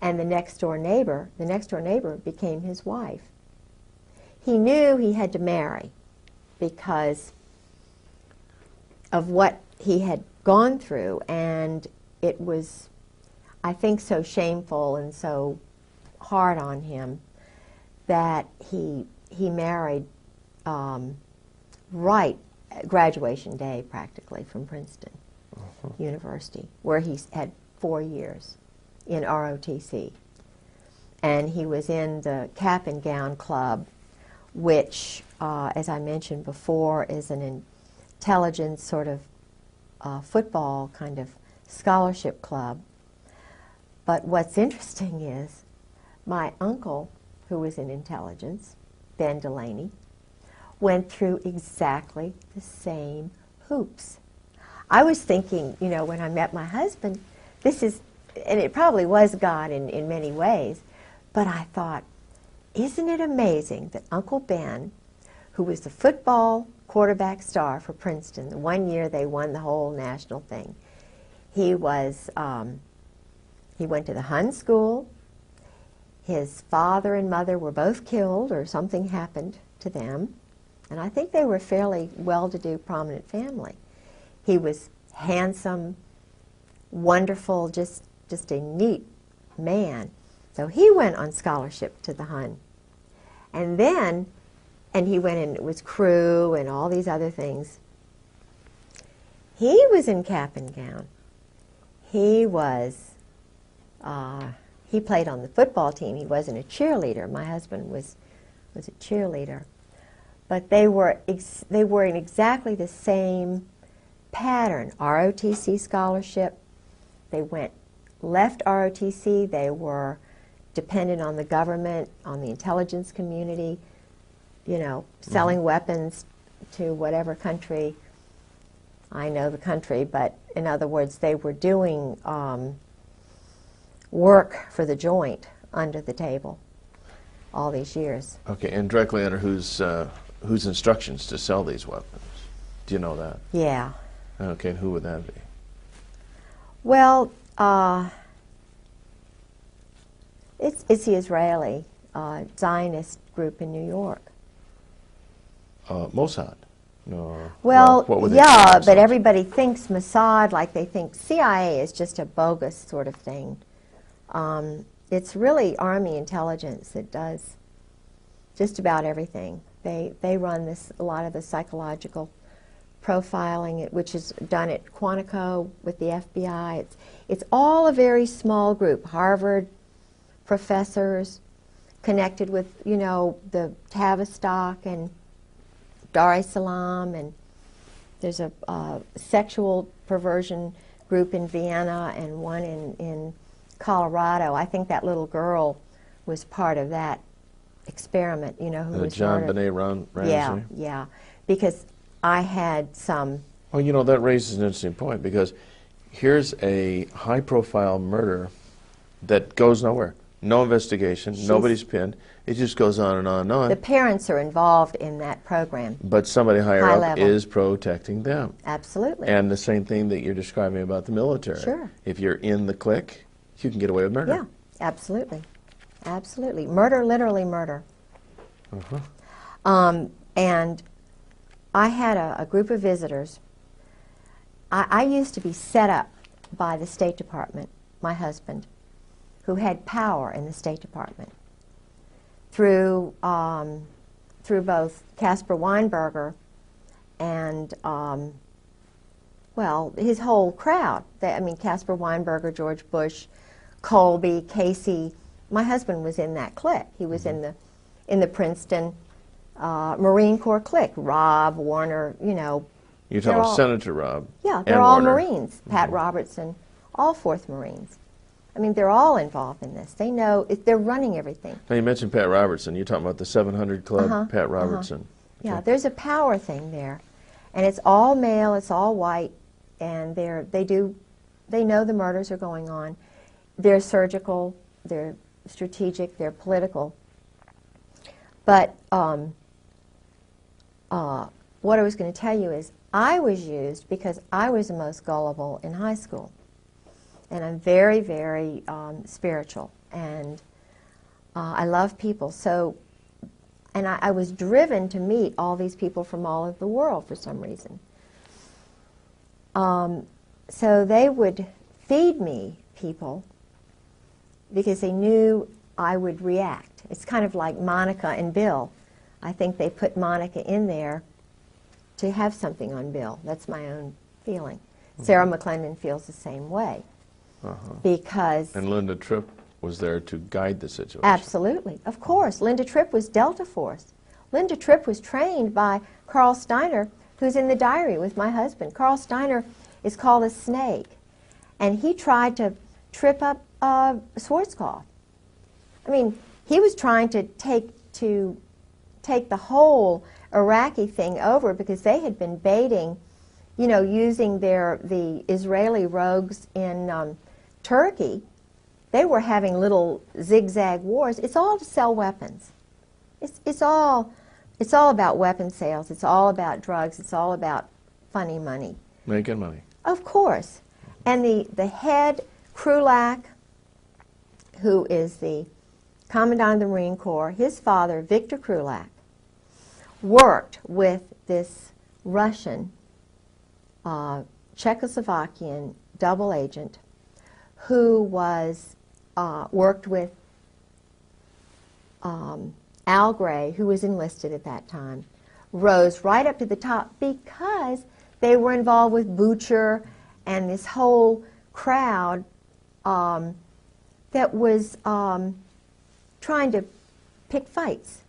S3: and the next door neighbor became his wife. He knew he had to marry because of what he had gone through, and it was, I think, so shameful and so hard on him that he married right at graduation day, practically, from Princeton. University, where he had 4 years in ROTC. And he was in the Cap and Gown Club, which, as I mentioned before, is an intelligence sort of football kind of scholarship club. But what's interesting is my uncle, who was in intelligence, Ben Delaney, went through exactly the same hoops. I was thinking, you know, when I met my husband, this is, and it probably was God in many ways, but I thought, isn't it amazing that Uncle Ben, who was the football quarterback star for Princeton, the one year they won the whole national thing, he was, he went to the Hun school. His father and mother were both killed, or something happened to them, and I think they were a fairly well-to-do, prominent family. He was handsome, wonderful, just a neat man. So he went on scholarship to the Hun. And then, and he went in, it was crew and all these other things. He was in Cap and Gown. He was, he played on the football team. He wasn't a cheerleader. My husband was a cheerleader. But they were in exactly the same pattern. ROTC scholarship. They left ROTC. They were dependent on the government, on the intelligence community, you know, selling weapons to whatever country. I know the country, but in other words, they were doing work for the joint under the table all these years.
S1: Okay, and directly under whose instructions to sell these weapons? Do you know that?
S3: Yeah.
S1: Okay, and who would that be?
S3: Well, it's the Israeli Zionist group in New York.
S1: Mossad? No.
S3: Well,
S1: what would they
S3: yeah,
S1: call
S3: but
S1: themselves?
S3: everybody thinks Mossad, like they think CIA is just a bogus sort of thing. It's really Army intelligence that does just about everything. They run a lot of the psychological profiling, which is done at Quantico with the FBI. It's all a very small group. Harvard professors connected with, you know, the Tavistock and Dar es Salaam, and there's a sexual perversion group in Vienna and one in Colorado. I think that little girl was part of that experiment, you know, who was
S1: John
S3: murdered.
S1: Benet Ramsey?
S3: Yeah, yeah, because I had some...
S1: Well, you know, that raises an interesting point, because here's a high-profile murder that goes nowhere. No investigation, nobody's pinned. It just goes on and on and on.
S3: The parents are involved in that program.
S1: But somebody higher
S3: High
S1: up
S3: level.
S1: is protecting them.
S3: Absolutely.
S1: And the same thing that you're describing about the military.
S3: Sure.
S1: If you're in the clique, you can get away with murder.
S3: Yeah, absolutely. Absolutely. Murder, literally murder. And I had a group of visitors. I used to be set up by the State Department, my husband, who had power in the State Department through both Caspar Weinberger and, well, his whole crowd. I mean, Caspar Weinberger, George Bush, Colby, Casey. My husband was in that clique. He was in the Princeton Marine Corps clique. Rob, Warner, you know.
S1: You're talking about Senator Rob.
S3: Yeah,
S1: and
S3: they're all
S1: Warner.
S3: Marines. Pat Robertson, all 4th Marines. I mean, they're all involved in this. They know, they're running everything.
S1: Now, you mentioned Pat Robertson. You're talking about the 700 Club, Pat Robertson.
S3: Yeah,
S1: Okay.
S3: there's a power thing there. And it's all male, it's all white, and they know the murders are going on. They're surgical, they're strategic, they're political. But what I was going to tell you is I was used because I was the most gullible in high school. And I'm very, very spiritual, and I love people. So, and I was driven to meet all these people from all over the world for some reason. So they would feed me people because they knew I would react. It's kind of like Monica and Bill. I think they put Monica in there to have something on Bill. That's my own feeling. Sarah McClendon feels the same way. Because
S1: And Linda Tripp was there to guide the situation.
S3: absolutely, of course, Linda Tripp was Delta Force. Linda Tripp was trained by Carl Steiner, who's in the diary with my husband. Carl Steiner is called a snake, and he tried to trip up Schwarzkopf. I mean, he was trying to take the whole Iraqi thing over because they had been baiting, you know, using the Israeli rogues in Turkey. They were having little zigzag wars. It's all to sell weapons. It's all about weapon sales. It's all about drugs. It's all about funny money.
S1: Making money.
S3: Of course. And the head, Krulak, who is the Commandant of the Marine Corps, his father, Victor Krulak, worked with this Russian, Czechoslovakian double agent who was worked with Al Gray, who was enlisted at that time, rose right up to the top because they were involved with Butcher and this whole crowd that was trying to pick fights.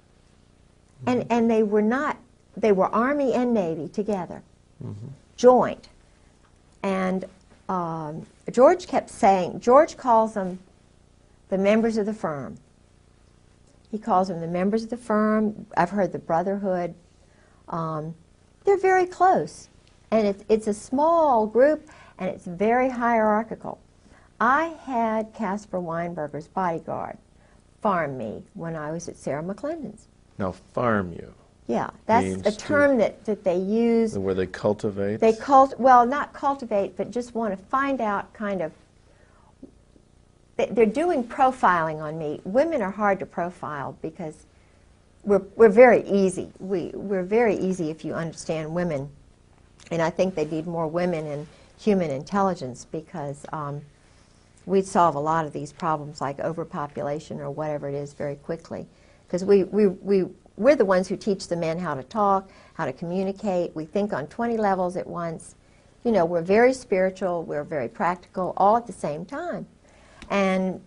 S3: And they were not, they were Army and Navy together, joint. And George kept saying, George calls them the members of the firm. He calls them the members of the firm. I've heard the brotherhood. They're very close. And it's a small group, and it's very hierarchical. I had Caspar Weinberger's bodyguard farm me when I was at Sarah McClendon's.
S1: Now, farm you.
S3: Yeah, that's a term that they use.
S1: Where they cultivate?
S3: They well, not cultivate, but just want to find out kind of, they're doing profiling on me. Women are hard to profile because we're very easy. We're very easy if you understand women. And I think they need more women in human intelligence because we'd solve a lot of these problems like overpopulation or whatever it is very quickly. Because we're the ones who teach the men how to talk, how to communicate. We think on 20 levels at once. You know, we're very spiritual, we're very practical, all at the same time. And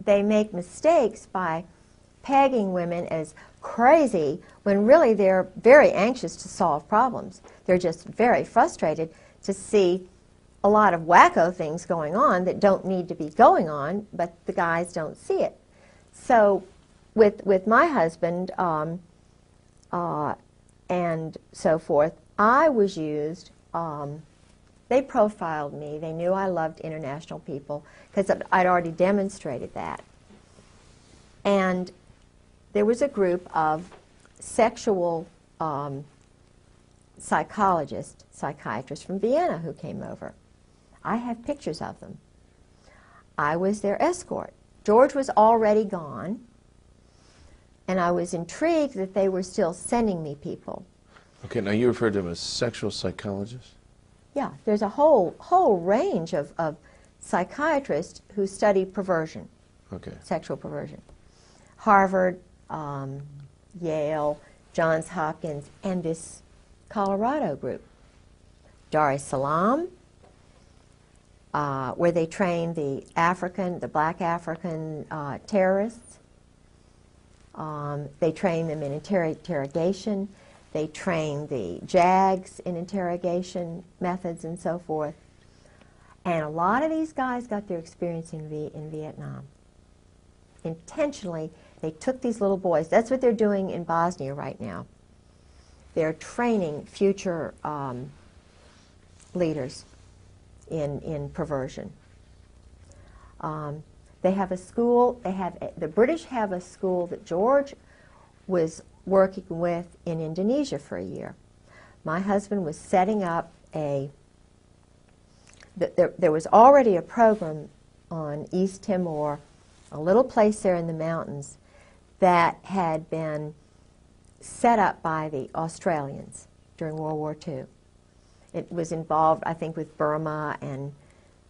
S3: they make mistakes by pegging women as crazy when really they're very anxious to solve problems. They're just very frustrated to see a lot of wacko things going on that don't need to be going on, but the guys don't see it. So with my husband and so forth, I was used, they profiled me. They knew I loved international people because I'd already demonstrated that. And there was a group of sexual psychologists, psychiatrists from Vienna who came over. I have pictures of them. I was their escort. George was already gone, and I was intrigued that they were still sending me people.
S1: Okay, now you referred to them as sexual psychologists?
S3: Yeah, there's a whole range of psychiatrists who study perversion, sexual perversion. Harvard, Yale, Johns Hopkins, and this Colorado group. Dar es Salaam, where they train the black African terrorists. They train them in interrogation. They train the JAGs in interrogation methods and so forth. And a lot of these guys got their experience in Vietnam. Intentionally, they took these little boys. That's what they're doing in Bosnia right now. They're training future leaders in perversion. They have a school. The British have a school that George was working with in Indonesia for a year. My husband was setting up there was already a program on East Timor, a little place there in the mountains, that had been set up by the Australians during World War II. It was involved, I think, with Burma and,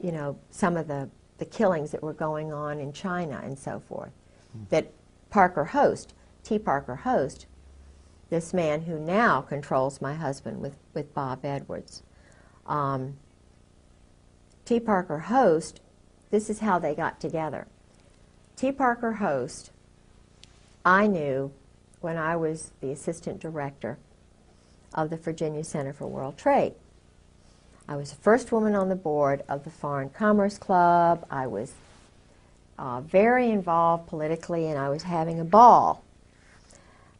S3: you know, some of the killings that were going on in China and so forth. That Parker Host, T. Parker Host, this man who now controls my husband with Bob Edwards, T. Parker Host, this is how they got together. T. Parker Host, I knew when I was the assistant director of the Virginia Center for World Trade. I was the first woman on the board of the Foreign Commerce Club. I was very involved politically, and I was having a ball.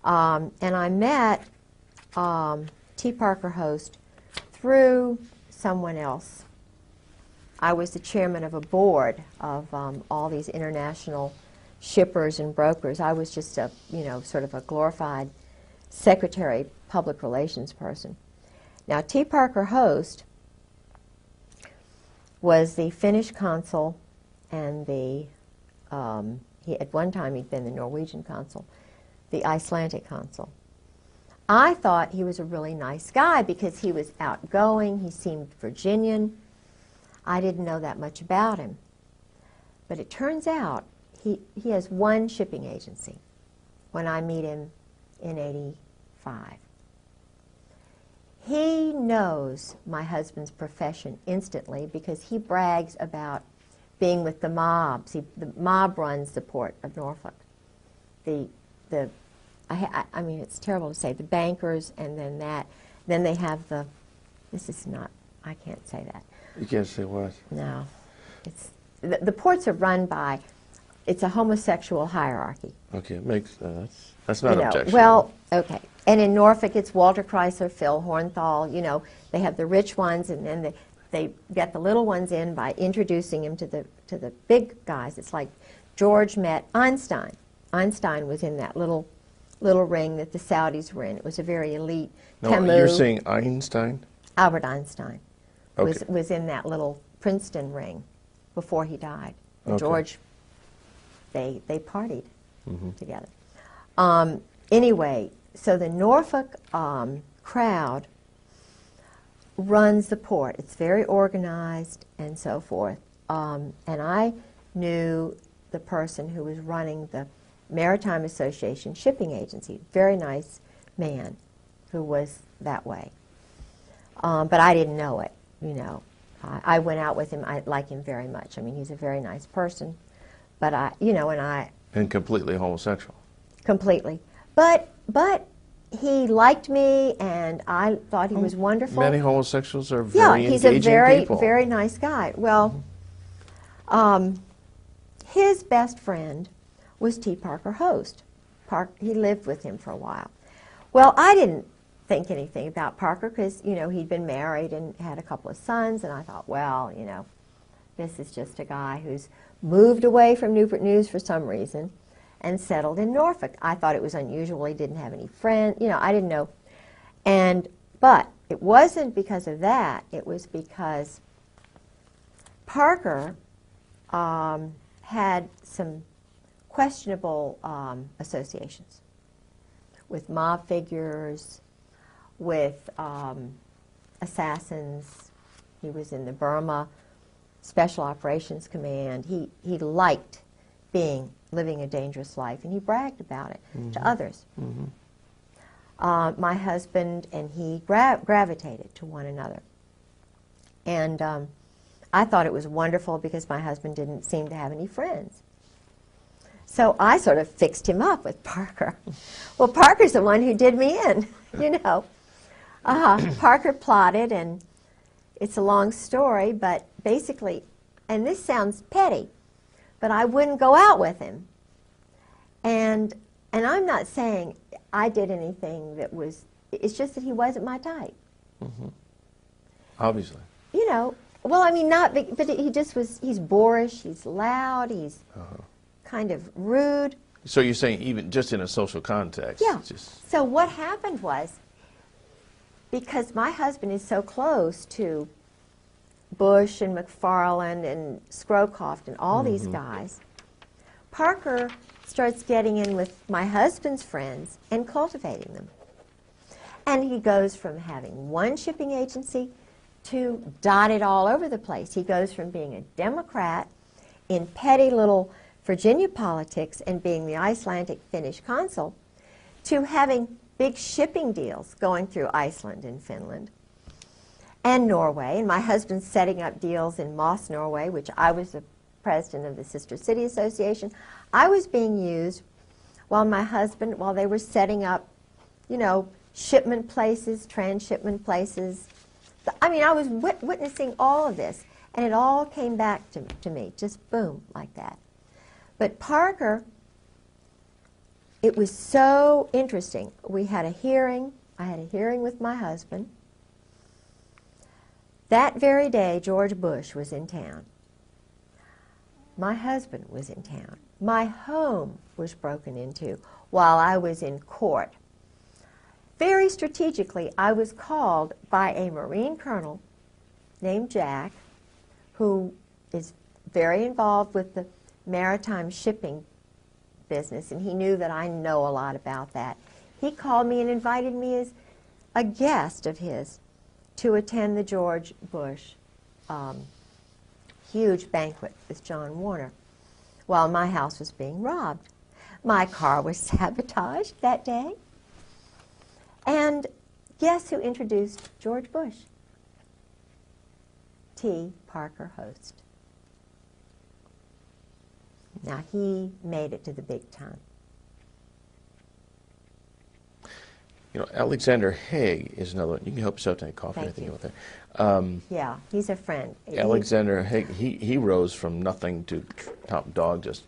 S3: And I met T. Parker Host through someone else. I was the chairman of a board of all these international shippers and brokers. I was just a, sort of a glorified secretary, public relations person. Now, T. Parker Host was the Finnish consul, and at one time he'd been the Norwegian consul, the Icelandic consul. I thought he was a really nice guy because he was outgoing, he seemed Virginian. I didn't know that much about him. But it turns out he has one shipping agency when I meet him in '85. He knows my husband's profession instantly because he brags about being with the mobs. The mob runs the port of Norfolk. I mean, it's terrible to say, the bankers, and then they have I can't say that.
S1: You can't say what?
S3: No. The ports are run by, it's a homosexual hierarchy.
S1: Okay, it makes, that's not objectionable.
S3: Well, okay. And in Norfolk, it's Walter Chrysler, Phil Hornthal, they have the rich ones, and then they get the little ones in by introducing him to the big guys. It's like George met Einstein. Einstein was in that little ring that the Saudis were in. It was a very elite.
S1: No,
S3: Tamu,
S1: you're saying Einstein?
S3: Albert Einstein
S1: Okay.
S3: was in that little Princeton ring before he died.
S1: Okay.
S3: George, they partied together. Anyway, so the Norfolk crowd runs the port. It's very organized and so forth. And I knew the person who was running the Maritime Association shipping agency, very nice man who was that way. But I didn't know it, I went out with him. I like him very much. I mean, he's a very nice person. But
S1: And completely homosexual.
S3: Completely. But he liked me, and I thought he was wonderful.
S1: Many homosexuals are very
S3: he's
S1: engaging
S3: a very,
S1: people.
S3: very nice guy. Well, his best friend was T. Parker Host. He lived with him for a while. Well, I didn't think anything about Parker because, he'd been married and had a couple of sons, and I thought, well, this is just a guy who's moved away from Newport News for some reason and settled in Norfolk. I thought it was unusual. He didn't have any friends. I didn't know. But it wasn't because of that. It was because Parker had some questionable associations with mob figures, with assassins. He was in the Burma Special Operations Command. He liked living a dangerous life, and he bragged about it to others. My husband and he gravitated to one another. And I thought it was wonderful because my husband didn't seem to have any friends. So I sort of fixed him up with Parker. Well, Parker's the one who did me in, Parker plotted, and it's a long story, but basically, and this sounds petty, but I wouldn't go out with him. And I'm not saying I did anything that was, it's just that he wasn't my type.
S1: Obviously.
S3: Well, I mean, but he just was, he's boorish, he's loud, he's kind of rude.
S1: So you're saying even just in a social context?
S3: Yeah. So what happened was, because my husband is so close to Bush and McFarland and Scrowcroft and all these guys, Parker starts getting in with my husband's friends and cultivating them. And he goes from having one shipping agency to dotted all over the place. He goes from being a Democrat in petty little Virginia politics and being the Icelandic Finnish consul to having big shipping deals going through Iceland and Finland. and Norway. And my husband's setting up deals in Moss, Norway, which I was the president of the Sister City Association. I was being used while they were setting up, you know, shipment places, transshipment places. I mean, I was witnessing all of this, and it all came back to me, just boom, like that. But Parker, it was so interesting. We had a hearing. I had a hearing with my husband. That very day, George Bush was in town. My husband was in town. My home was broken into while I was in court. Very strategically, I was called by a Marine colonel named Jack, who is very involved with the maritime shipping business, and he knew that I know a lot about that. He called me and invited me as a guest of his to attend the George Bush huge banquet with John Warner while my house was being robbed. My car was sabotaged that day. And guess who introduced George Bush? T. Parker Host. Now, he made it to the big time.
S1: You know, Alexander Haig is another one. You can help yourself to any coffee or
S3: Thank
S1: anything
S3: you.
S1: with there.
S3: Yeah, he's a friend.
S1: Alexander Haig, he rose from nothing to top dog just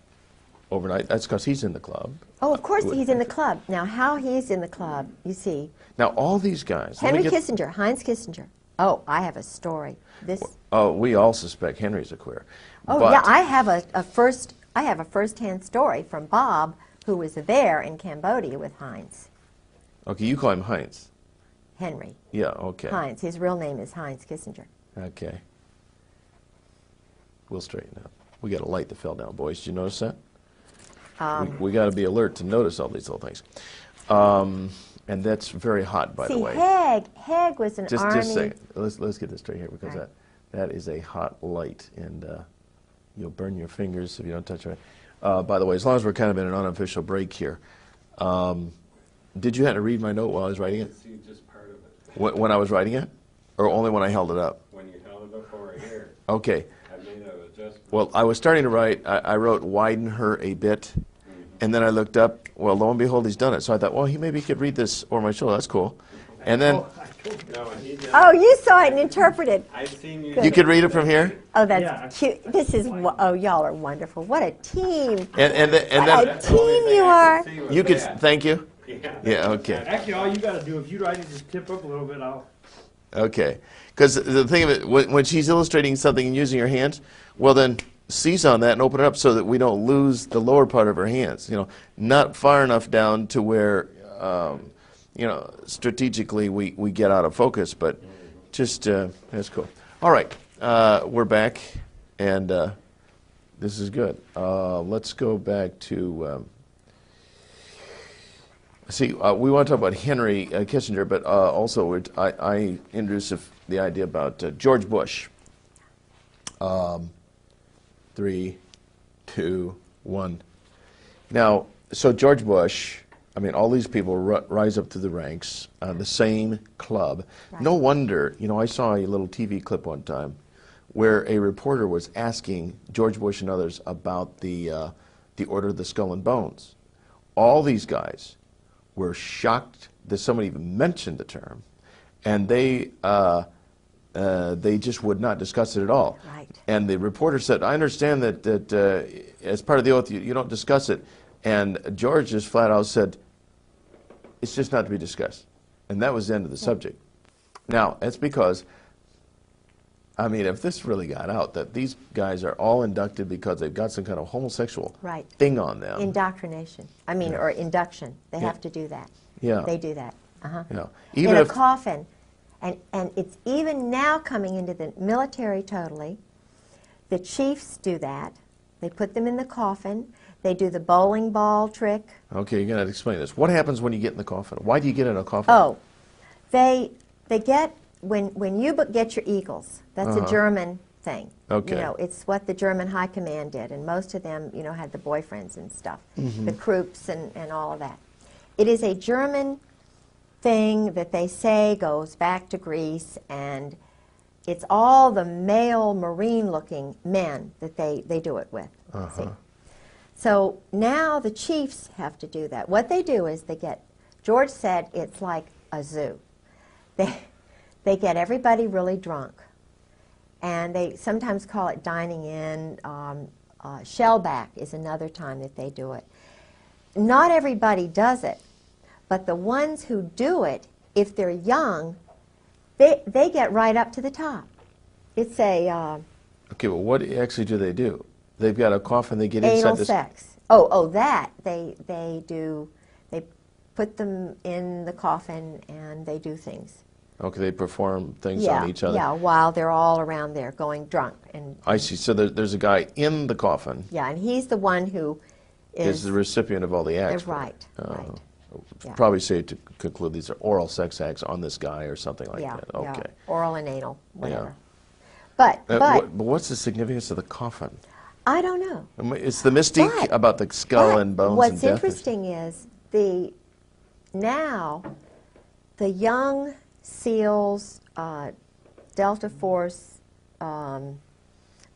S1: overnight. That's because he's in the club.
S3: Oh, of course he's in the club. Now, how he's in the club, you see.
S1: Now, all these guys.
S3: Henry Kissinger, Heinz Kissinger. Oh, I have a story.
S1: Oh, we all suspect Henry's a queer.
S3: Oh,
S1: but,
S3: yeah, I have a first-hand story from Bob, who was there in Cambodia with Heinz.
S1: Okay, you call him Heinz.
S3: Henry.
S1: Yeah, okay.
S3: Heinz. His real name is Heinz Kissinger.
S1: Okay. We'll straighten out. We got a light that fell down, boys. Did you notice that? We got to be alert to notice all these little things. And that's very hot, by the way.
S3: Haig was an army.
S1: Just a second. Let's get this straight here, because
S3: right.
S1: that is a hot light, and you'll burn your fingers if you don't touch it. By the way, as long as we're kind of in an unofficial break here, did you have to read my note while I was writing it?
S4: See just part of it.
S1: When I was writing it? Or only when I held it up?
S4: When you held it up over here,
S1: Okay.
S4: I made an adjustment.
S1: Well, I was starting to write. I wrote, widen her a bit. And then I looked up. Well, lo and behold, he's done it. So I thought, well, maybe he could read this over my shoulder. That's cool. And then...
S4: No, and he did.
S3: Oh, you saw it and interpreted.
S4: I've seen you.
S1: You could read it from here?
S3: Oh, that's cute. This is, oh, y'all are wonderful. What a team.
S1: And
S3: What
S1: then...
S3: a team you are.
S1: You could... Thank you?
S4: Yeah.
S1: Yeah, okay.
S2: Actually, all you got to do, if you write it, just tip up a little bit, I'll...
S1: Okay. Because the thing of it, when she's illustrating something and using her hands, well then, seize on that and open it up so that we don't lose the lower part of her hands. You know, not far enough down to where, you know, strategically we get out of focus, but just, that's cool. All right. We're back, and this is good. Let's go back to... See, we want to talk about Henry Kissinger, but also I introduced the idea about George Bush. 3, 2, 1. Now, so George Bush, I mean, all these people rise up through the ranks, the same club. Right. No wonder, you know, I saw a little TV clip one time where a reporter was asking George Bush and others about the Order of the Skull and Bones. All these guys were shocked that somebody even mentioned the term, and they just would not discuss it at all.
S3: Right.
S1: And the reporter said, I understand that as part of the oath you don't discuss it. And George just flat out said, it's just not to be discussed. And that was the end of the subject. Now, that's because, I mean, if this really got out, that these guys are all inducted because they've got some kind of homosexual
S3: Right.
S1: thing on them.
S3: Indoctrination. I mean,
S1: Yeah.
S3: or induction. They
S1: Yeah.
S3: have to do that.
S1: Yeah.
S3: They do that.
S1: Yeah. Even
S3: in a
S1: if,
S3: coffin. And it's even now coming into the military totally. The chiefs do that. They put them in the coffin. They do the bowling ball trick.
S1: okay, you're going to explain this. What happens when you get in the coffin? Why do you get in a coffin?
S3: Oh, they get, when you get your eagles, that's a German thing.
S1: Okay.
S3: You know, it's what the German high command did, and most of them, you know, had the boyfriends and stuff, the Krupps and all of that. It is a German thing that they say goes back to Greece, and it's all the male Marine-looking men that they do it with. See? So now the chiefs have to do that. What they do is they get, George said it's like a zoo. They get everybody really drunk. And they sometimes call it dining in. Shellback is another time that they do it. Not everybody does it, but the ones who do it, if they're young, they get right up to the top. It's a...
S1: Okay, well, what actually do they do? They've got a coffin, they get
S3: anal
S1: inside this...
S3: sex. Oh, that. They put them in the coffin and they do things.
S1: Okay, they perform things on each other.
S3: Yeah, while they're all around there going drunk. And
S1: I see. So there's a guy in the coffin.
S3: yeah, and he's the one who
S1: is the recipient of all the acts.
S3: Right, right. Yeah.
S1: Probably safe to conclude these are oral sex acts on this guy or something like that. Okay.
S3: Yeah, oral and anal, whatever.
S1: Yeah.
S3: But
S1: but what's the significance of the coffin?
S3: I don't know.
S1: I mean, it's the mystique about the skull and bones
S3: what's
S1: and death.
S3: interesting is now the young SEALs, Delta Force, the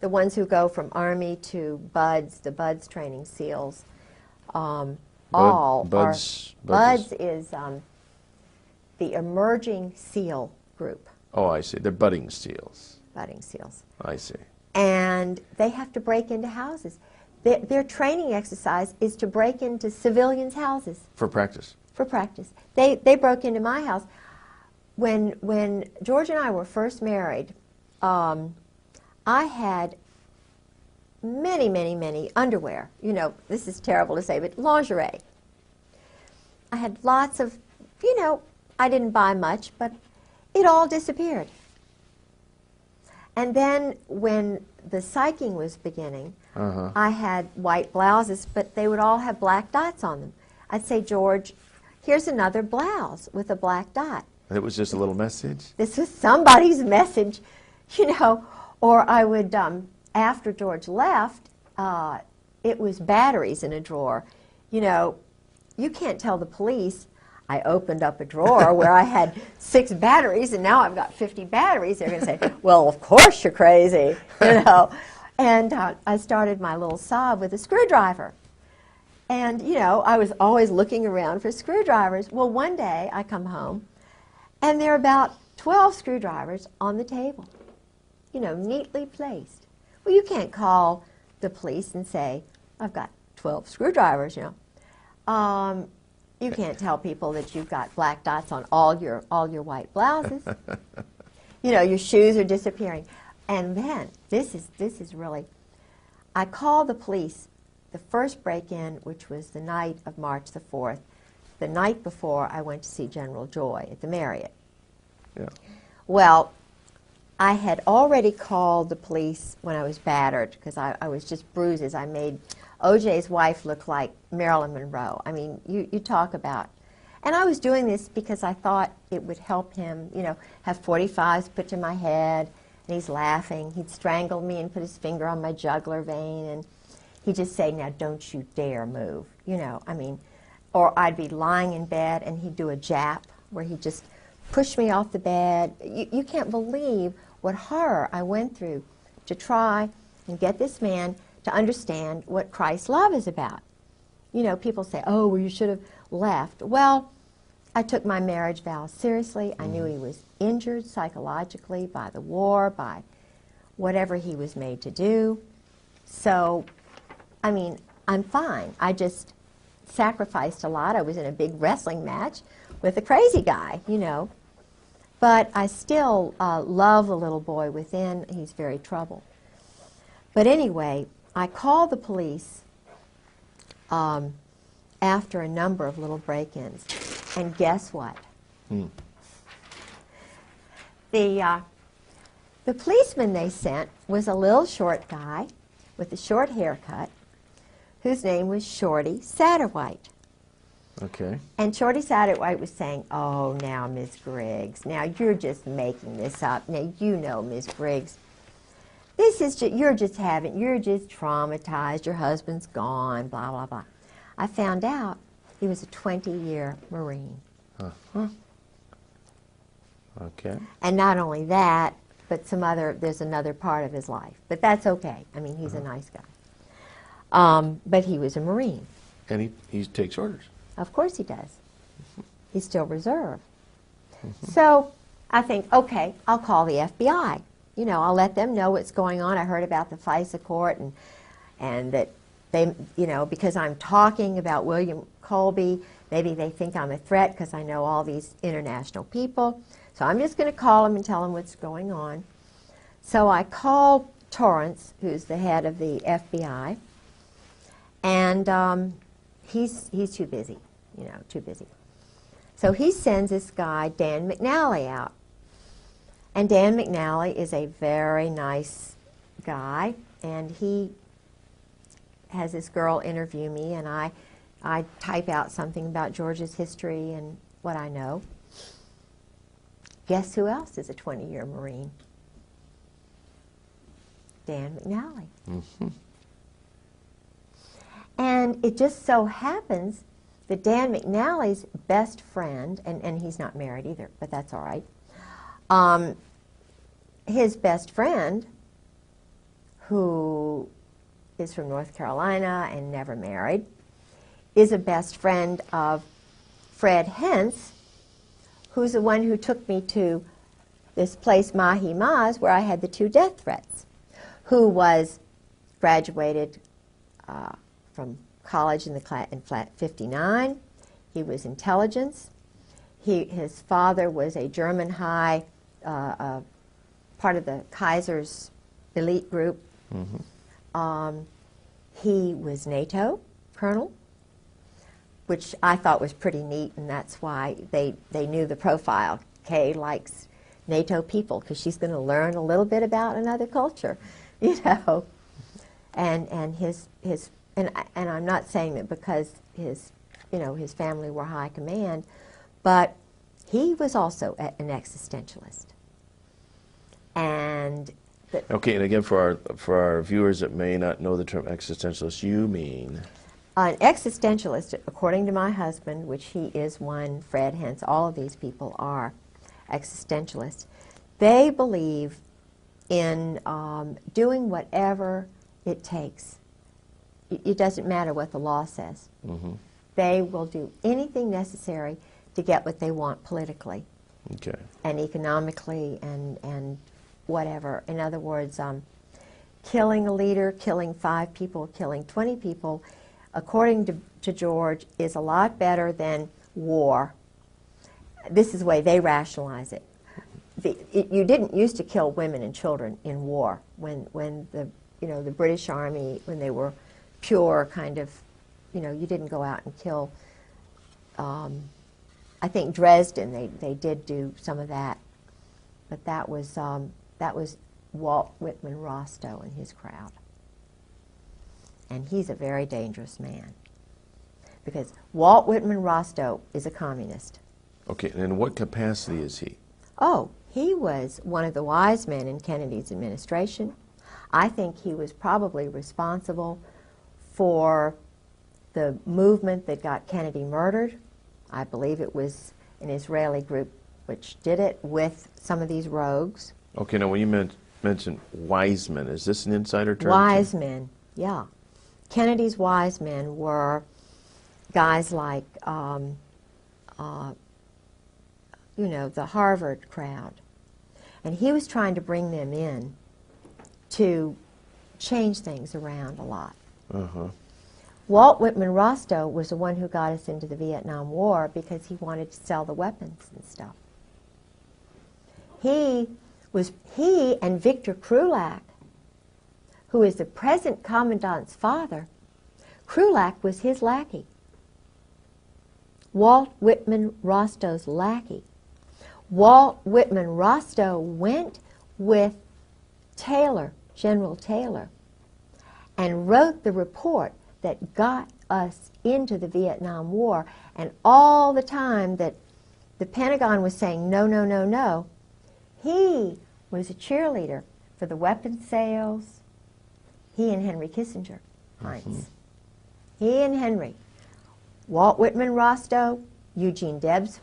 S3: ones who go from Army to BUDS, the BUDS training SEALs,
S1: BUDS
S3: is the emerging SEAL group.
S1: Oh, I see. They're budding SEALs.
S3: Budding SEALs.
S1: I see.
S3: And they have to break into houses. Their training exercise is to break into civilians' houses.
S1: For practice.
S3: For practice. They broke into my house. When George and I were first married, I had many underwear. You know, this is terrible to say, but lingerie. I had lots of, I didn't buy much, but it all disappeared. And then when the psyching was beginning, I had white blouses, but they would all have black dots on them. I'd say, George, here's another blouse with a black dot.
S1: It was just a little message?
S3: This was somebody's message, Or I would, after George left, it was batteries in a drawer. You can't tell the police I opened up a drawer where I had 6 batteries and now I've got 50 batteries. They're going to say, well, of course you're crazy, And I started my little sob with a screwdriver. And, I was always looking around for screwdrivers. Well, one day I come home and there are about 12 screwdrivers on the table, neatly placed. Well, you can't call the police and say, I've got 12 screwdrivers, You can't tell people that you've got black dots on all your white blouses. Your shoes are disappearing. And then, this is really, I called the police the first break-in, which was the night of March the 4th. The night before, I went to see General Joy at the Marriott.
S1: Yeah.
S3: Well, I had already called the police when I was battered because I was just bruises. I made O.J.'s wife look like Marilyn Monroe. I mean, you talk about. And I was doing this because I thought it would help him, have 45s put to my head, and he's laughing. He'd strangle me and put his finger on my jugular vein, and he'd just say, now don't you dare move, or I'd be lying in bed and he'd do a jap where he'd just push me off the bed. You can't believe what horror I went through to try and get this man to understand what Christ's love is about. People say, oh, well, you should have left. Well, I took my marriage vows seriously. I knew he was injured psychologically by the war, by whatever he was made to do. So, I'm fine. I just sacrificed a lot. I was in a big wrestling match with a crazy guy, But I still love the little boy within. He's very troubled. But anyway, I called the police after a number of little break-ins. And guess what? The policeman they sent was a little short guy with a short haircut whose name was Shorty Satterwhite.
S1: Okay.
S3: And Shorty Satterwhite was saying, oh, now, Miss Griggs, now you're just making this up. Now, Miss Griggs, this is you're just traumatized. Your husband's gone, blah, blah, blah. I found out he was a 20-year Marine.
S1: Okay.
S3: And not only that, but there's another part of his life. But that's okay. I mean, he's a nice guy. But he was a Marine.
S1: And he takes orders.
S3: Of course he does. He's still reserve. So I think, okay, I'll call the FBI. You know, I'll let them know what's going on. I heard about the FISA court and that they, you know, because I'm talking about William Colby, maybe they think I'm a threat because I know all these international people. So I'm just going to call them and tell them what's going on. So I call Torrance, who's the head of the FBI, and he's too busy, you know, too busy. So he sends this guy, Dan McNally, out. And Dan McNally is a very nice guy, and he has this girl interview me, and I type out something about Georgia's history and what I know. Guess who else is a 20-year Marine? Dan McNally.
S1: Mm-hmm.
S3: And it just so happens that Dan McNally's best friend, and he's not married either, but that's all right, his best friend, who is from North Carolina and never married, is a best friend of Fred Hentz, who's the one who took me to this place, Mahi Maz, where I had the 2 death threats, who was graduated from college in flat 59. He was intelligence. His father was a German high, part of the Kaiser's elite group.
S1: Mm-hmm.
S3: He was NATO colonel, which I thought was pretty neat, and that's why they knew the profile. Kay likes NATO people because she's going to learn a little bit about another culture, you know. And I'm not saying that because his family were high command, but he was also an existentialist. And
S1: okay, and again, for our viewers that may not know the term existentialist, you mean?
S3: An existentialist, according to my husband, which he is one, Fred Hentz, all of these people are existentialists. They believe in doing whatever it takes. It doesn't matter what the law says.
S1: Mm-hmm.
S3: They will do anything necessary to get what they want politically,
S1: okay, and
S3: economically, and whatever. In other words, killing a leader, killing 5 people, killing 20 people, according to George, is a lot better than war. This is the way they rationalize it. You didn't used to kill women and children in war when the British Army, when they were pure kind of, you didn't go out and kill. I think Dresden, they did do some of that, but that was Walt Whitman Rostow and his crowd. And he's a very dangerous man, because Walt Whitman Rostow is a communist.
S1: Okay, and in what capacity is he?
S3: Oh, he was one of the wise men in Kennedy's administration. I think he was probably responsible for the movement that got Kennedy murdered. I believe it was an Israeli group which did it with some of these rogues.
S1: Okay, now when you mentioned wise men, is this an insider term?
S3: Wise men, yeah. Kennedy's wise men were guys like, the Harvard crowd. And he was trying to bring them in to change things around a lot.
S1: Uh-huh.
S3: Walt Whitman Rostow was the one who got us into the Vietnam War because he wanted to sell the weapons and stuff. He and Victor Krulak, who is the present commandant's father, Krulak was his lackey. Walt Whitman Rostow's lackey. Walt Whitman Rostow went with Taylor, General Taylor, and wrote the report that got us into the Vietnam War. And all the time that the Pentagon was saying, no, no, no, no, he was a cheerleader for the weapons sales. He and Henry Kissinger, Heinz.
S1: Mm-hmm.
S3: He and Henry. Walt Whitman Rostow, Eugene Debs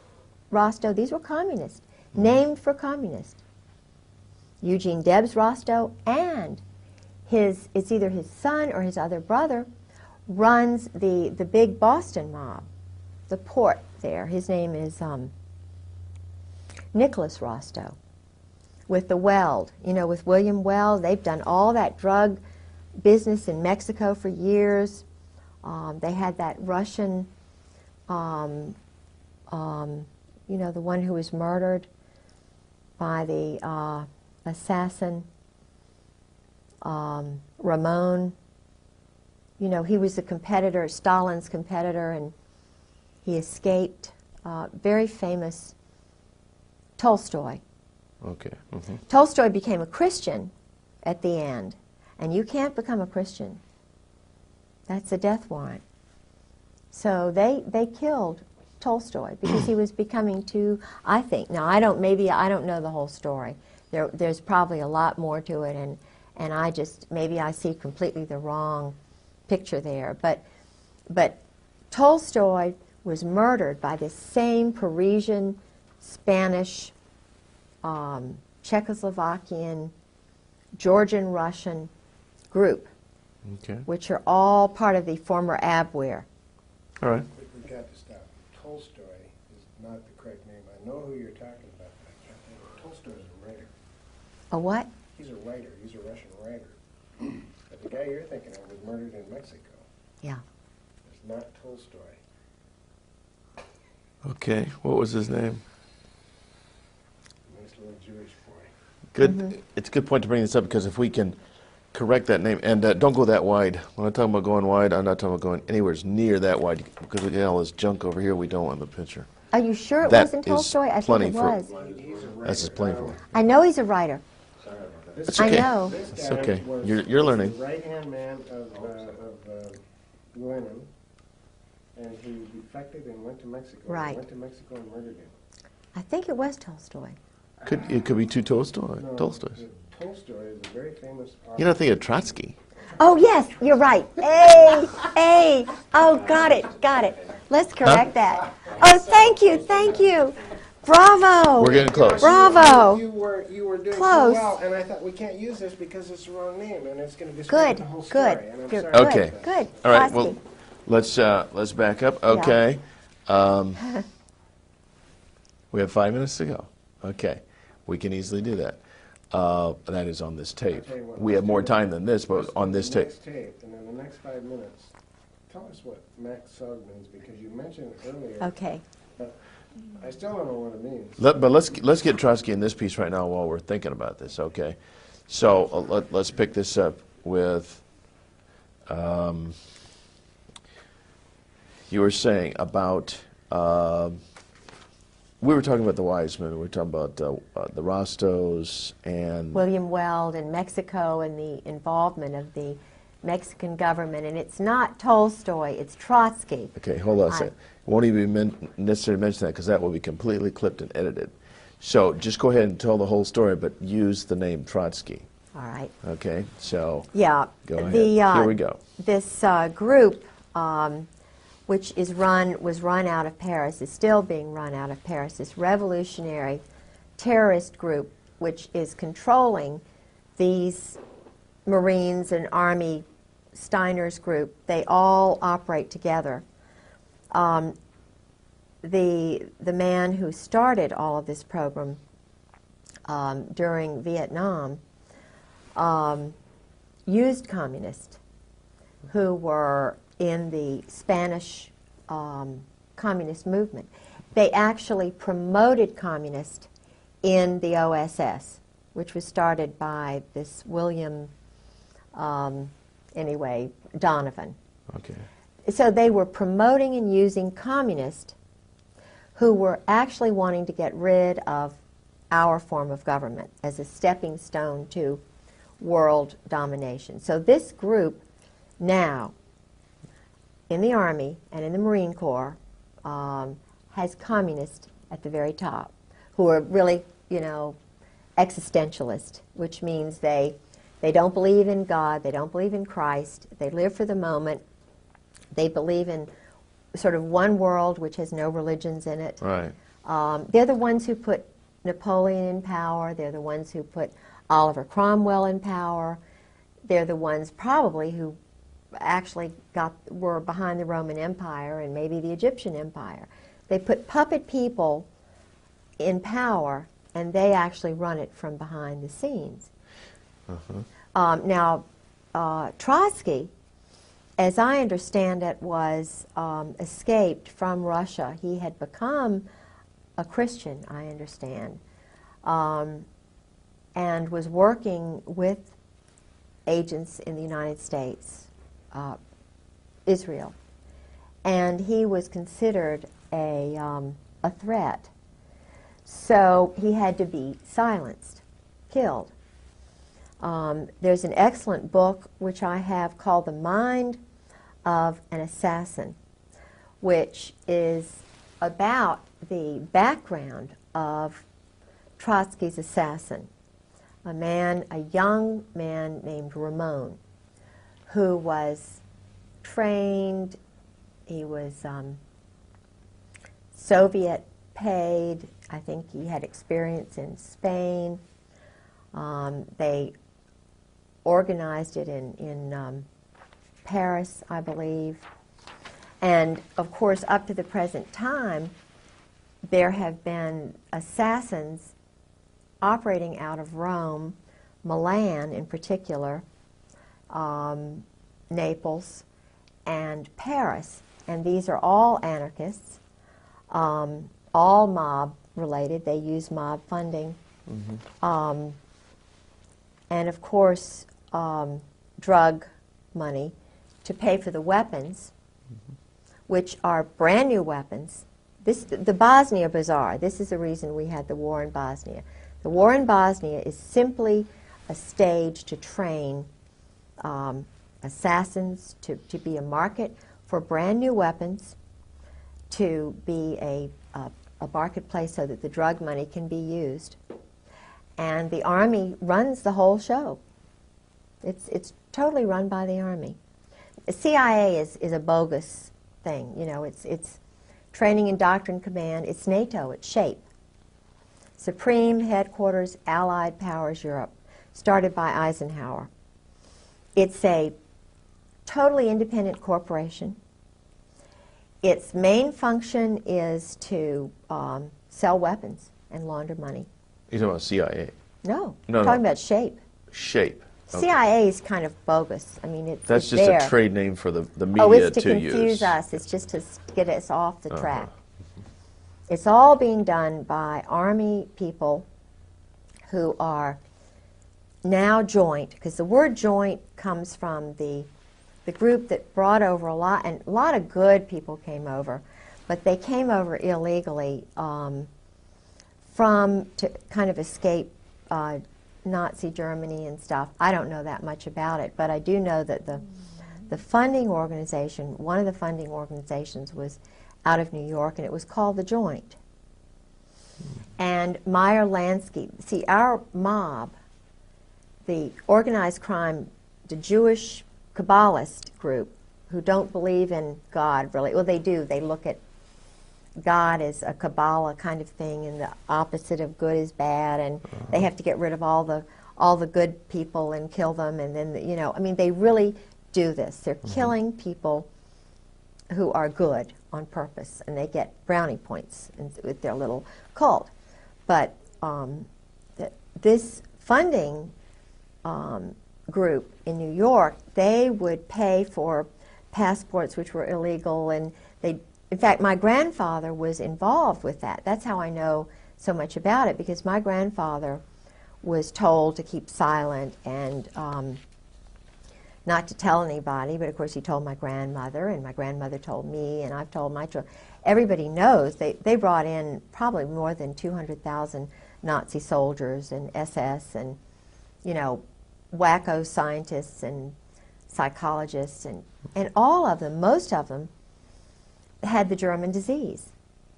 S3: Rostow, these were communists, named for communists. Eugene Debs Rostow, and it's either his son or his other brother runs the big Boston mob, the port there. His name is Nicholas Rostow, with the Weld, with William Weld. They've done all that drug business in Mexico for years. They had that Russian, the one who was murdered by the assassin, Ramon. He was a competitor, Stalin's competitor, and he escaped. Very famous Tolstoy.
S1: Okay. Mm-hmm.
S3: Tolstoy became a Christian at the end, and you can't become a Christian. That's a death warrant. So they killed Tolstoy because he was becoming too, I think, now I don't know the whole story. There's probably a lot more to it, and maybe I see completely the wrong picture there. But Tolstoy was murdered by this same Parisian, Spanish, Czechoslovakian, Georgian, Russian group,
S1: Okay.
S3: which are all part of the former Abwehr.
S1: All right.
S2: We've got to stop. Tolstoy is not the correct name. I know who you're talking about, but I can't think of it. Tolstoy is a writer.
S3: A what?
S2: He's a writer. He's a Russian writer. But the guy you're thinking of was murdered in Mexico.
S3: Yeah.
S2: It's not Tolstoy.
S1: Okay. What was his name?
S2: Nice little Jewish boy.
S1: Good.
S3: Mm-hmm.
S1: It's a good point to bring this up because if we can correct that name, and don't go that wide. When I'm talking about going wide, I'm not talking about going anywhere near that wide because we get all this junk over here we don't want in the picture.
S3: Are you sure it
S1: That
S3: wasn't
S1: is
S3: Tolstoy? I think
S1: plenty
S3: it
S1: for-
S3: was.
S2: He's a writer.
S1: That's just plain for.
S3: I know he's a writer.
S4: Sorry about that.
S2: This
S1: It's
S2: guy-
S1: okay.
S3: I know.
S2: This
S1: It's
S2: guy
S1: okay.
S2: was-
S1: You're
S2: was
S1: learning.
S2: the right-hand man of Lenin, and he defected and went to Mexico.
S3: Right.
S2: He went to Mexico and murdered him.
S3: I think it was Tolstoy.
S1: It could be two Tolstoys.
S2: No,
S1: Tolstoys.
S2: Tolstoy is a very famous author.
S1: You're not thinking of Trotsky.
S3: Oh, yes, you're right. Hey. Oh, got it. Let's correct that. Oh, thank you. Bravo.
S1: We're getting close.
S3: Bravo.
S2: You were doing
S3: Close.
S2: so well, and I thought we can't use this because it's the wrong name, and it's going to discredit
S3: Good,
S2: the whole story.
S3: good.
S2: And I'm
S3: You're
S2: sorry
S3: good,
S1: Okay.
S2: about that.
S3: Good.
S1: All right.
S3: Trotsky.
S1: Well, let's back up. Okay. We have 5 minutes to go. Okay. We can easily do that. That is on this tape.
S2: I'll tell you what,
S1: We have more time than this, but on this tape.
S2: Next tape, and in the next 5 minutes, tell us what Max Sug means, because you mentioned it earlier,
S3: Okay.
S2: but I still don't know what it means.
S1: But let's get Trotsky in this piece right now while we're thinking about this. Okay. So let's pick this up with. You were saying about. We were talking about the wise men. We were talking about the Rostos and
S3: William Weld in Mexico and the involvement of the Mexican government. And it's not Tolstoy, it's Trotsky.
S1: Okay, hold on a second. Won't even necessarily mention that because that will be completely clipped and edited. So just go ahead and tell the whole story, but use the name Trotsky.
S3: All right.
S1: Okay, so
S3: Yeah.
S1: go ahead.
S3: Here
S1: we go.
S3: This group, which was run out of Paris, is still being run out of Paris, this revolutionary terrorist group, which is controlling these Marines and Army Steiner's group. They all operate together. The man who started all of this program during Vietnam used communists who were in the Spanish communist movement. They actually promoted communists in the OSS, which was started by this William, Donovan.
S1: Okay.
S3: So they were promoting and using communists who were actually wanting to get rid of our form of government as a stepping stone to world domination. So this group now in the Army and in the Marine Corps has communists at the very top who are really, existentialist, which means they don't believe in God, they don't believe in Christ, they live for the moment, they believe in sort of one world which has no religions in it.
S1: Right.
S3: They're the ones who put Napoleon in power, they're the ones who put Oliver Cromwell in power. They're the ones probably who actually were behind the Roman Empire and maybe the Egyptian Empire. They put puppet people in power, and they actually run it from behind the scenes. Now, Trotsky, as I understand it, was escaped from Russia. He had become a Christian, I understand, and was working with agents in the United States, Israel. And he was considered a threat. So he had to be silenced, killed. There's an excellent book which I have called The Mind of an Assassin, which is about the background of Trotsky's assassin, a young man named Ramon, who was trained, he was Soviet paid, I think he had experience in Spain. They organized it in Paris, I believe. And of course, up to the present time, there have been assassins operating out of Rome, Milan in particular, Naples, and Paris. And these are all anarchists, all mob related. They use mob funding. And of course, drug money to pay for the weapons, which are brand new weapons. The Bosnia Bazaar, this is the reason we had the war in Bosnia. The war in Bosnia is simply a stage to train assassins, to be a market for brand new weapons, to be a marketplace so that the drug money can be used. And the Army runs the whole show. It's totally run by the Army. The CIA is a bogus thing. You know, it's Training and Doctrine Command. It's NATO. It's SHAPE. Supreme Headquarters Allied Powers Europe, started by Eisenhower. It's a totally independent corporation. Its main function is to sell weapons and launder money.
S1: You're talking about CIA?
S3: No,
S1: No,
S3: I'm talking
S1: no.
S3: about SHAPE.
S1: SHAPE. Okay.
S3: CIA is kind of bogus. I mean,
S1: That's
S3: it's
S1: just
S3: there.
S1: a trade name for the media
S3: Oh, it's to
S1: to
S3: confuse
S1: use.
S3: us. It's just to get us off the track. It's all being done by Army people who are now joint, because the word joint comes from the group that brought over a lot, and a lot of good people came over, but they came over illegally to kind of escape Nazi Germany and stuff. I don't know that much about it, but I do know that the funding organization, one of the funding organizations was out of New York, and it was called the Joint. And Meyer Lansky, see, our mob, the organized crime, the Jewish Kabbalist group, who don't believe in God, really. Well, they do. They look at God as a Kabbalah kind of thing, and the opposite of good is bad, and they have to get rid of all the good people and kill them, and then, you know, I mean, they really do this. They're killing people who are good on purpose, and they get brownie points with their little cult. But this funding group in New York, they would pay for passports which were illegal, and they, in fact, my grandfather was involved with that. That's how I know so much about it, because my grandfather was told to keep silent and not to tell anybody, but of course he told my grandmother, and my grandmother told me, and I've told my children. Everybody knows they brought in probably more than 200,000 Nazi soldiers and SS and, you know, wacko scientists and psychologists, and all of them, most of them, had the German disease,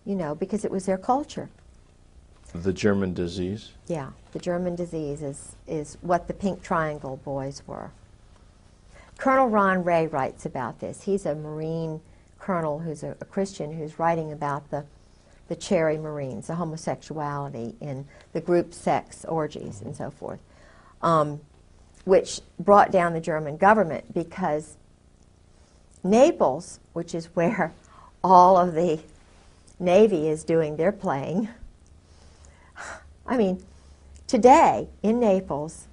S3: you know, because it was their culture.
S1: The German disease?
S3: Yeah, the German disease is what the Pink Triangle boys were. Colonel Ron Ray writes about this. He's a Marine colonel who's a Christian who's writing about the Cherry Marines, the homosexuality in the group sex orgies and so forth. which brought down the German government, because Naples, which is where all of the Navy is doing their playing, I mean, today in Naples,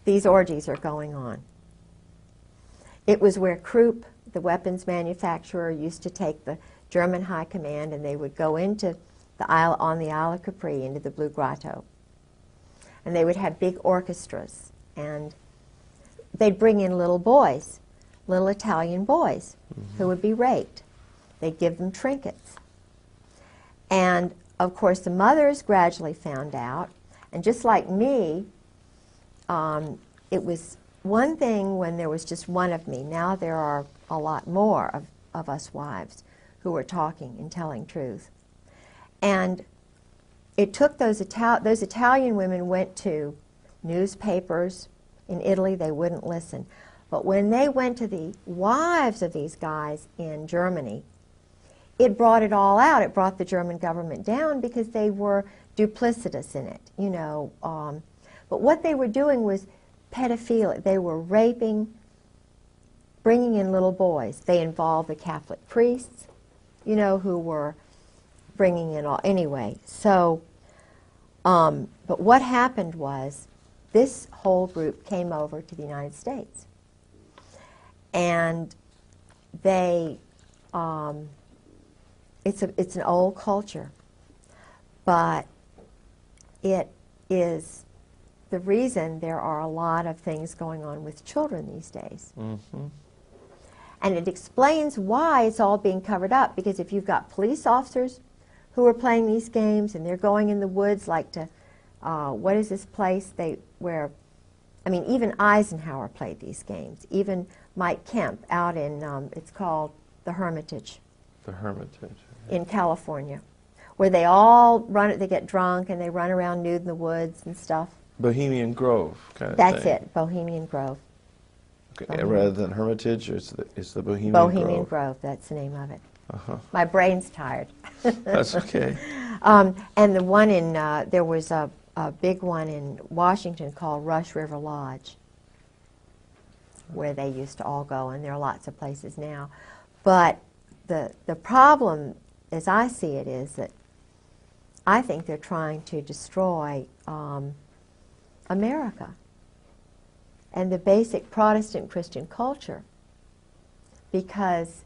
S3: these orgies are going on. It was where Krupp, the weapons manufacturer, used to take the German high command, and they would go into the Isle, on the Isle of Capri, into the Blue Grotto. And they would have big orchestras, and they'd bring in little boys, little Italian boys, who would be raped. They'd give them trinkets. And, of course, the mothers gradually found out, and just like me, it was one thing when there was just one of me. Now there are a lot more of us wives who are talking and telling truth. And it took those Italian women went to newspapers in Italy, they wouldn't listen. But when they went to the wives of these guys in Germany, it brought it all out. It brought the German government down because they were duplicitous in it, you know. But what they were doing was pedophilia. They were raping, bringing in little boys. They involved the Catholic priests, you know, who were bringing in all, anyway. So, but what happened was this whole group came over to the United States. And they, it's an old culture, but it is the reason there are a lot of things going on with children these days. And it explains why it's all being covered up, because if you've got police officers who are playing these games and they're going in the woods like to, what is this place where, I mean, even Eisenhower played these games. Even Mike Kemp out in, it's called the Hermitage.
S1: The Hermitage.
S3: In California, where they all run, they get drunk and they run around nude in the woods and stuff.
S1: Bohemian Grove kind of
S3: That's
S1: thing.
S3: it, Bohemian Grove.
S1: Okay.
S3: Bohemian.
S1: Rather than Hermitage, it's the Bohemian,
S3: Bohemian
S1: Grove.
S3: Grove, that's the name of it.
S1: My
S3: brain's tired.
S1: That's okay.
S3: And the one in, there was a big one in Washington called Rush River Lodge, where they used to all go, and there are lots of places now. But the problem, as I see it, is that I think they're trying to destroy America and the basic Protestant Christian culture, because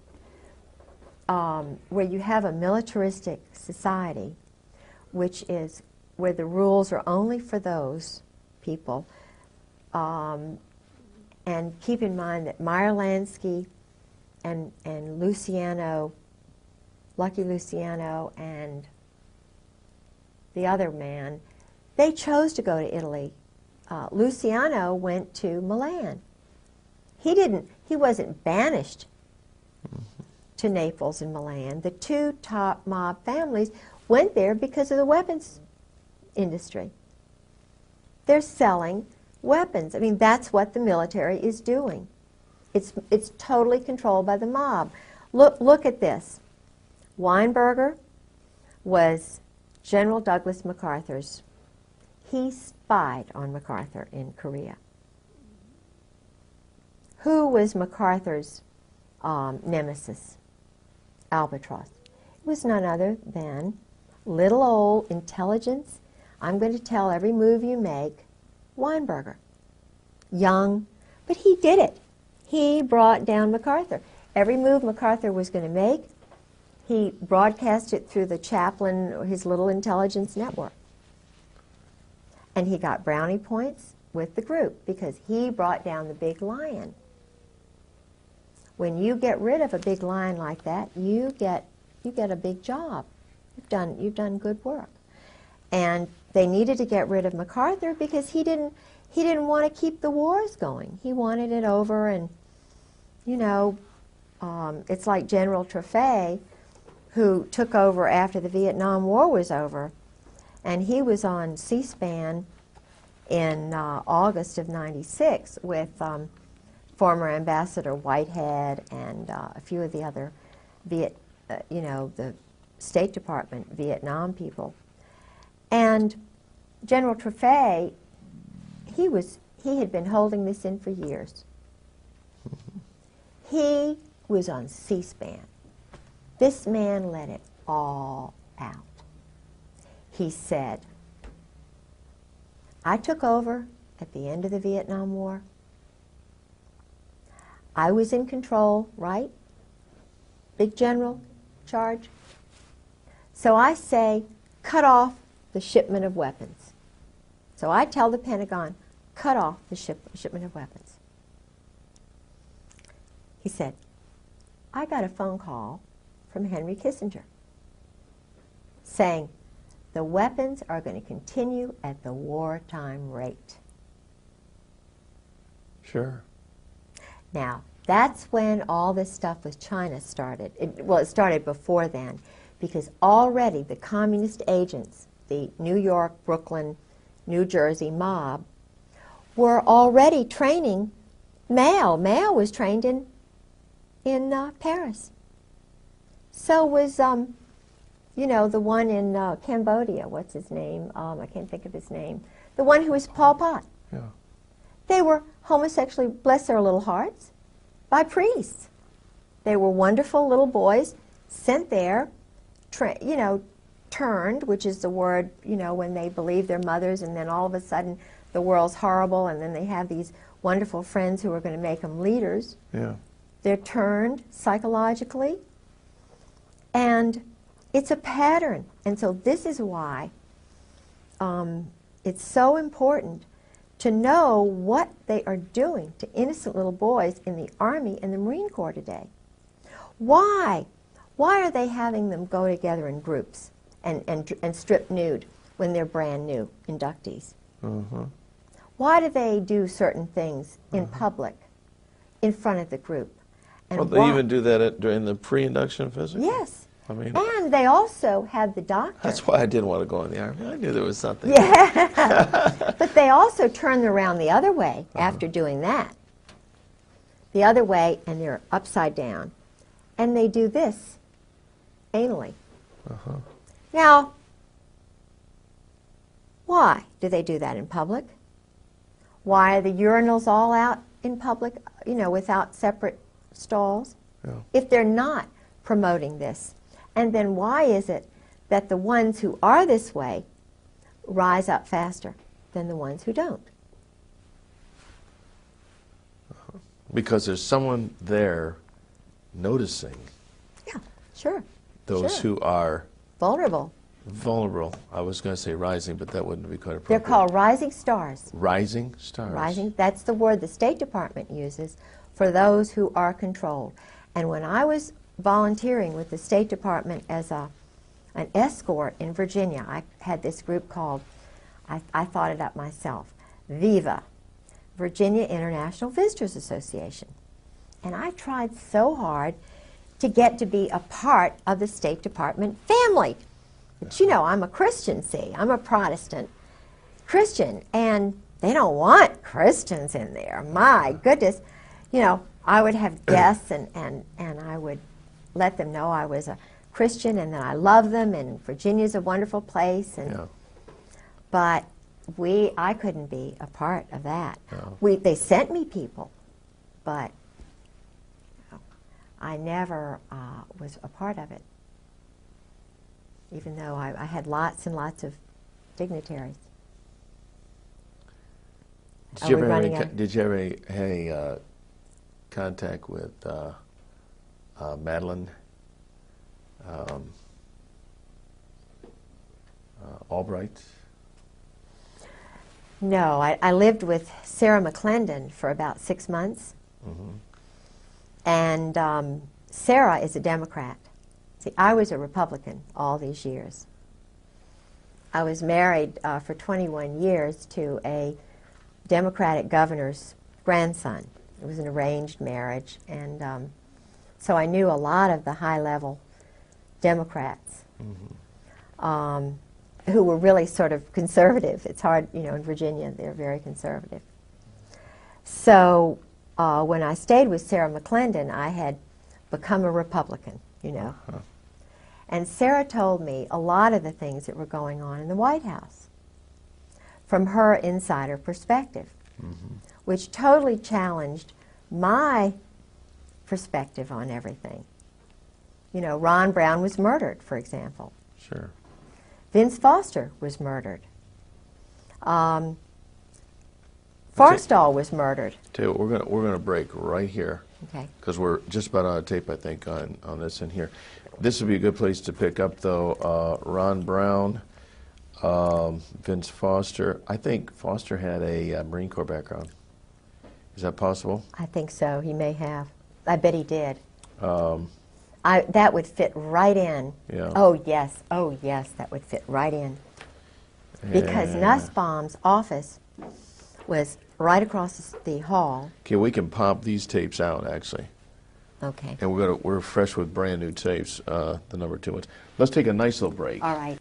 S3: where you have a militaristic society, which is where the rules are only for those people, and keep in mind that Meyer Lansky and Luciano, Lucky Luciano, and the other man, they chose to go to Italy. Luciano went to Milan. He wasn't banished to Naples and Milan. The two top mob families went there because of the weapons industry. They're selling weapons. I mean, that's what the military is doing. It's totally controlled by the mob. Look at this. Weinberger was General Douglas MacArthur's. He spied on MacArthur in Korea. Who was MacArthur's nemesis? Albatross. It was none other than little old intelligence. I'm going to tell every move you make. Weinberger. Young, but he did it. He brought down MacArthur. Every move MacArthur was going to make, he broadcast it through the chaplain, his little intelligence network. And he got brownie points with the group because he brought down the big lion. When you get rid of a big lion like that, you get a big job. You've done good work. And they needed to get rid of MacArthur because he didn't want to keep the wars going. He wanted it over, and you know, it's like General Trefay, who took over after the Vietnam War was over, and he was on C-SPAN in August of '96 with former Ambassador Whitehead and a few of the other the State Department Vietnam people. And General Trefay, he was he had been holding this in for years. He was on C-SPAN. This man let it all out. He said, I took over at the end of the Vietnam War. I was in control, right? Big general charge. So I say, cut off the shipment of weapons. So I tell the Pentagon, cut off the shipment of weapons. He said, I got a phone call from Henry Kissinger saying the weapons are going to continue at the wartime rate.
S1: Sure.
S3: Now, that's when all this stuff with China started. It started before then, because already the communist agents, the New York, Brooklyn, New Jersey mob, were already training Mao. Mao was trained in Paris. So was, you know, the one in Cambodia. What's his name? I can't think of his name. The one who was Pol Pot.
S1: Yeah.
S3: They were homosexually, bless their little hearts, by priests. They were wonderful little boys sent there, you know, turned, which is the word, you know, when they believe their mothers and then all of a sudden the world's horrible and then they have these wonderful friends who are going to make them leaders.
S1: Yeah.
S3: They're turned psychologically, and it's a pattern. And so this is why it's so important to know what they are doing to innocent little boys in the Army and the Marine Corps today. Why? Why are they having them go together in groups and strip nude when they're brand new inductees?
S1: Mm-hmm.
S3: Why do they do certain things in public, in front of the group? And
S1: Well, they even do that during the pre-induction physical?
S3: Yes.
S1: I mean,
S3: and they also have the doctor.
S1: that's why I didn't want to go in the Army. I knew there was something.
S3: Yeah. But they also turn around the other way after doing that. The other way, and they're upside down. And they do this anally. Now, why do they do that in public? Why are the urinals all out in public, you know, without separate stalls?
S1: Yeah.
S3: If they're not promoting this. And then why is it that the ones who are this way rise up faster than the ones who don't?
S1: Because there's someone there noticing
S3: Yeah, sure.
S1: those
S3: Sure.
S1: who are
S3: Vulnerable.
S1: vulnerable. I was going to say rising, but that wouldn't be quite appropriate.
S3: They're called rising stars.
S1: rising stars.
S3: Rising, that's the word the State Department uses for those who are controlled. And when I was volunteering with the State Department as an escort in Virginia, I had this group called, I thought it up myself, VIVA, Virginia International Visitors Association. And I tried so hard to get to be a part of the State Department family. But you know, I'm a Christian, see, I'm a Protestant Christian, and they don't want Christians in there. My goodness. You know, I would have guests and I would let them know I was a Christian and that I love them and Virginia's a wonderful place. And
S1: Yeah.
S3: But I couldn't be a part of that.
S1: No.
S3: They sent me people, but I never was a part of it, even though I had lots and lots of dignitaries.
S1: Did you ever have any contact with Madeleine Albright?
S3: No, I lived with Sarah McClendon for about 6 months. And Sarah is a Democrat. See, I was a Republican all these years. I was married for 21 years to a Democratic governor's grandson. It was an arranged marriage, and so I knew a lot of the high-level Democrats who were really sort of conservative. It's hard, you know, in Virginia, they're very conservative. So when I stayed with Sarah McClendon, I had become a Republican, you know. And Sarah told me a lot of the things that were going on in the White House from her insider perspective. which totally challenged my perspective on everything. You know, Ron Brown was murdered, for example.
S1: Sure.
S3: Vince Foster was murdered. Forstall was murdered.
S1: Tell you what, we're gonna break right here.
S3: Okay.
S1: Because we're just about out of tape, I think, on this in here. This would be a good place to pick up, though. Ron Brown, Vince Foster. I think Foster had a Marine Corps background. Is that possible?
S3: I think so. He may have. I bet he did. That would fit right in.
S1: Yeah.
S3: Oh, yes. Oh, yes, that would fit right in. Because Nussbaum's office was right across the hall.
S1: Okay, we can pop these tapes out, actually.
S3: Okay.
S1: And we're fresh with brand new tapes, the number 2 ones. Let's take a nice little break.
S3: All right.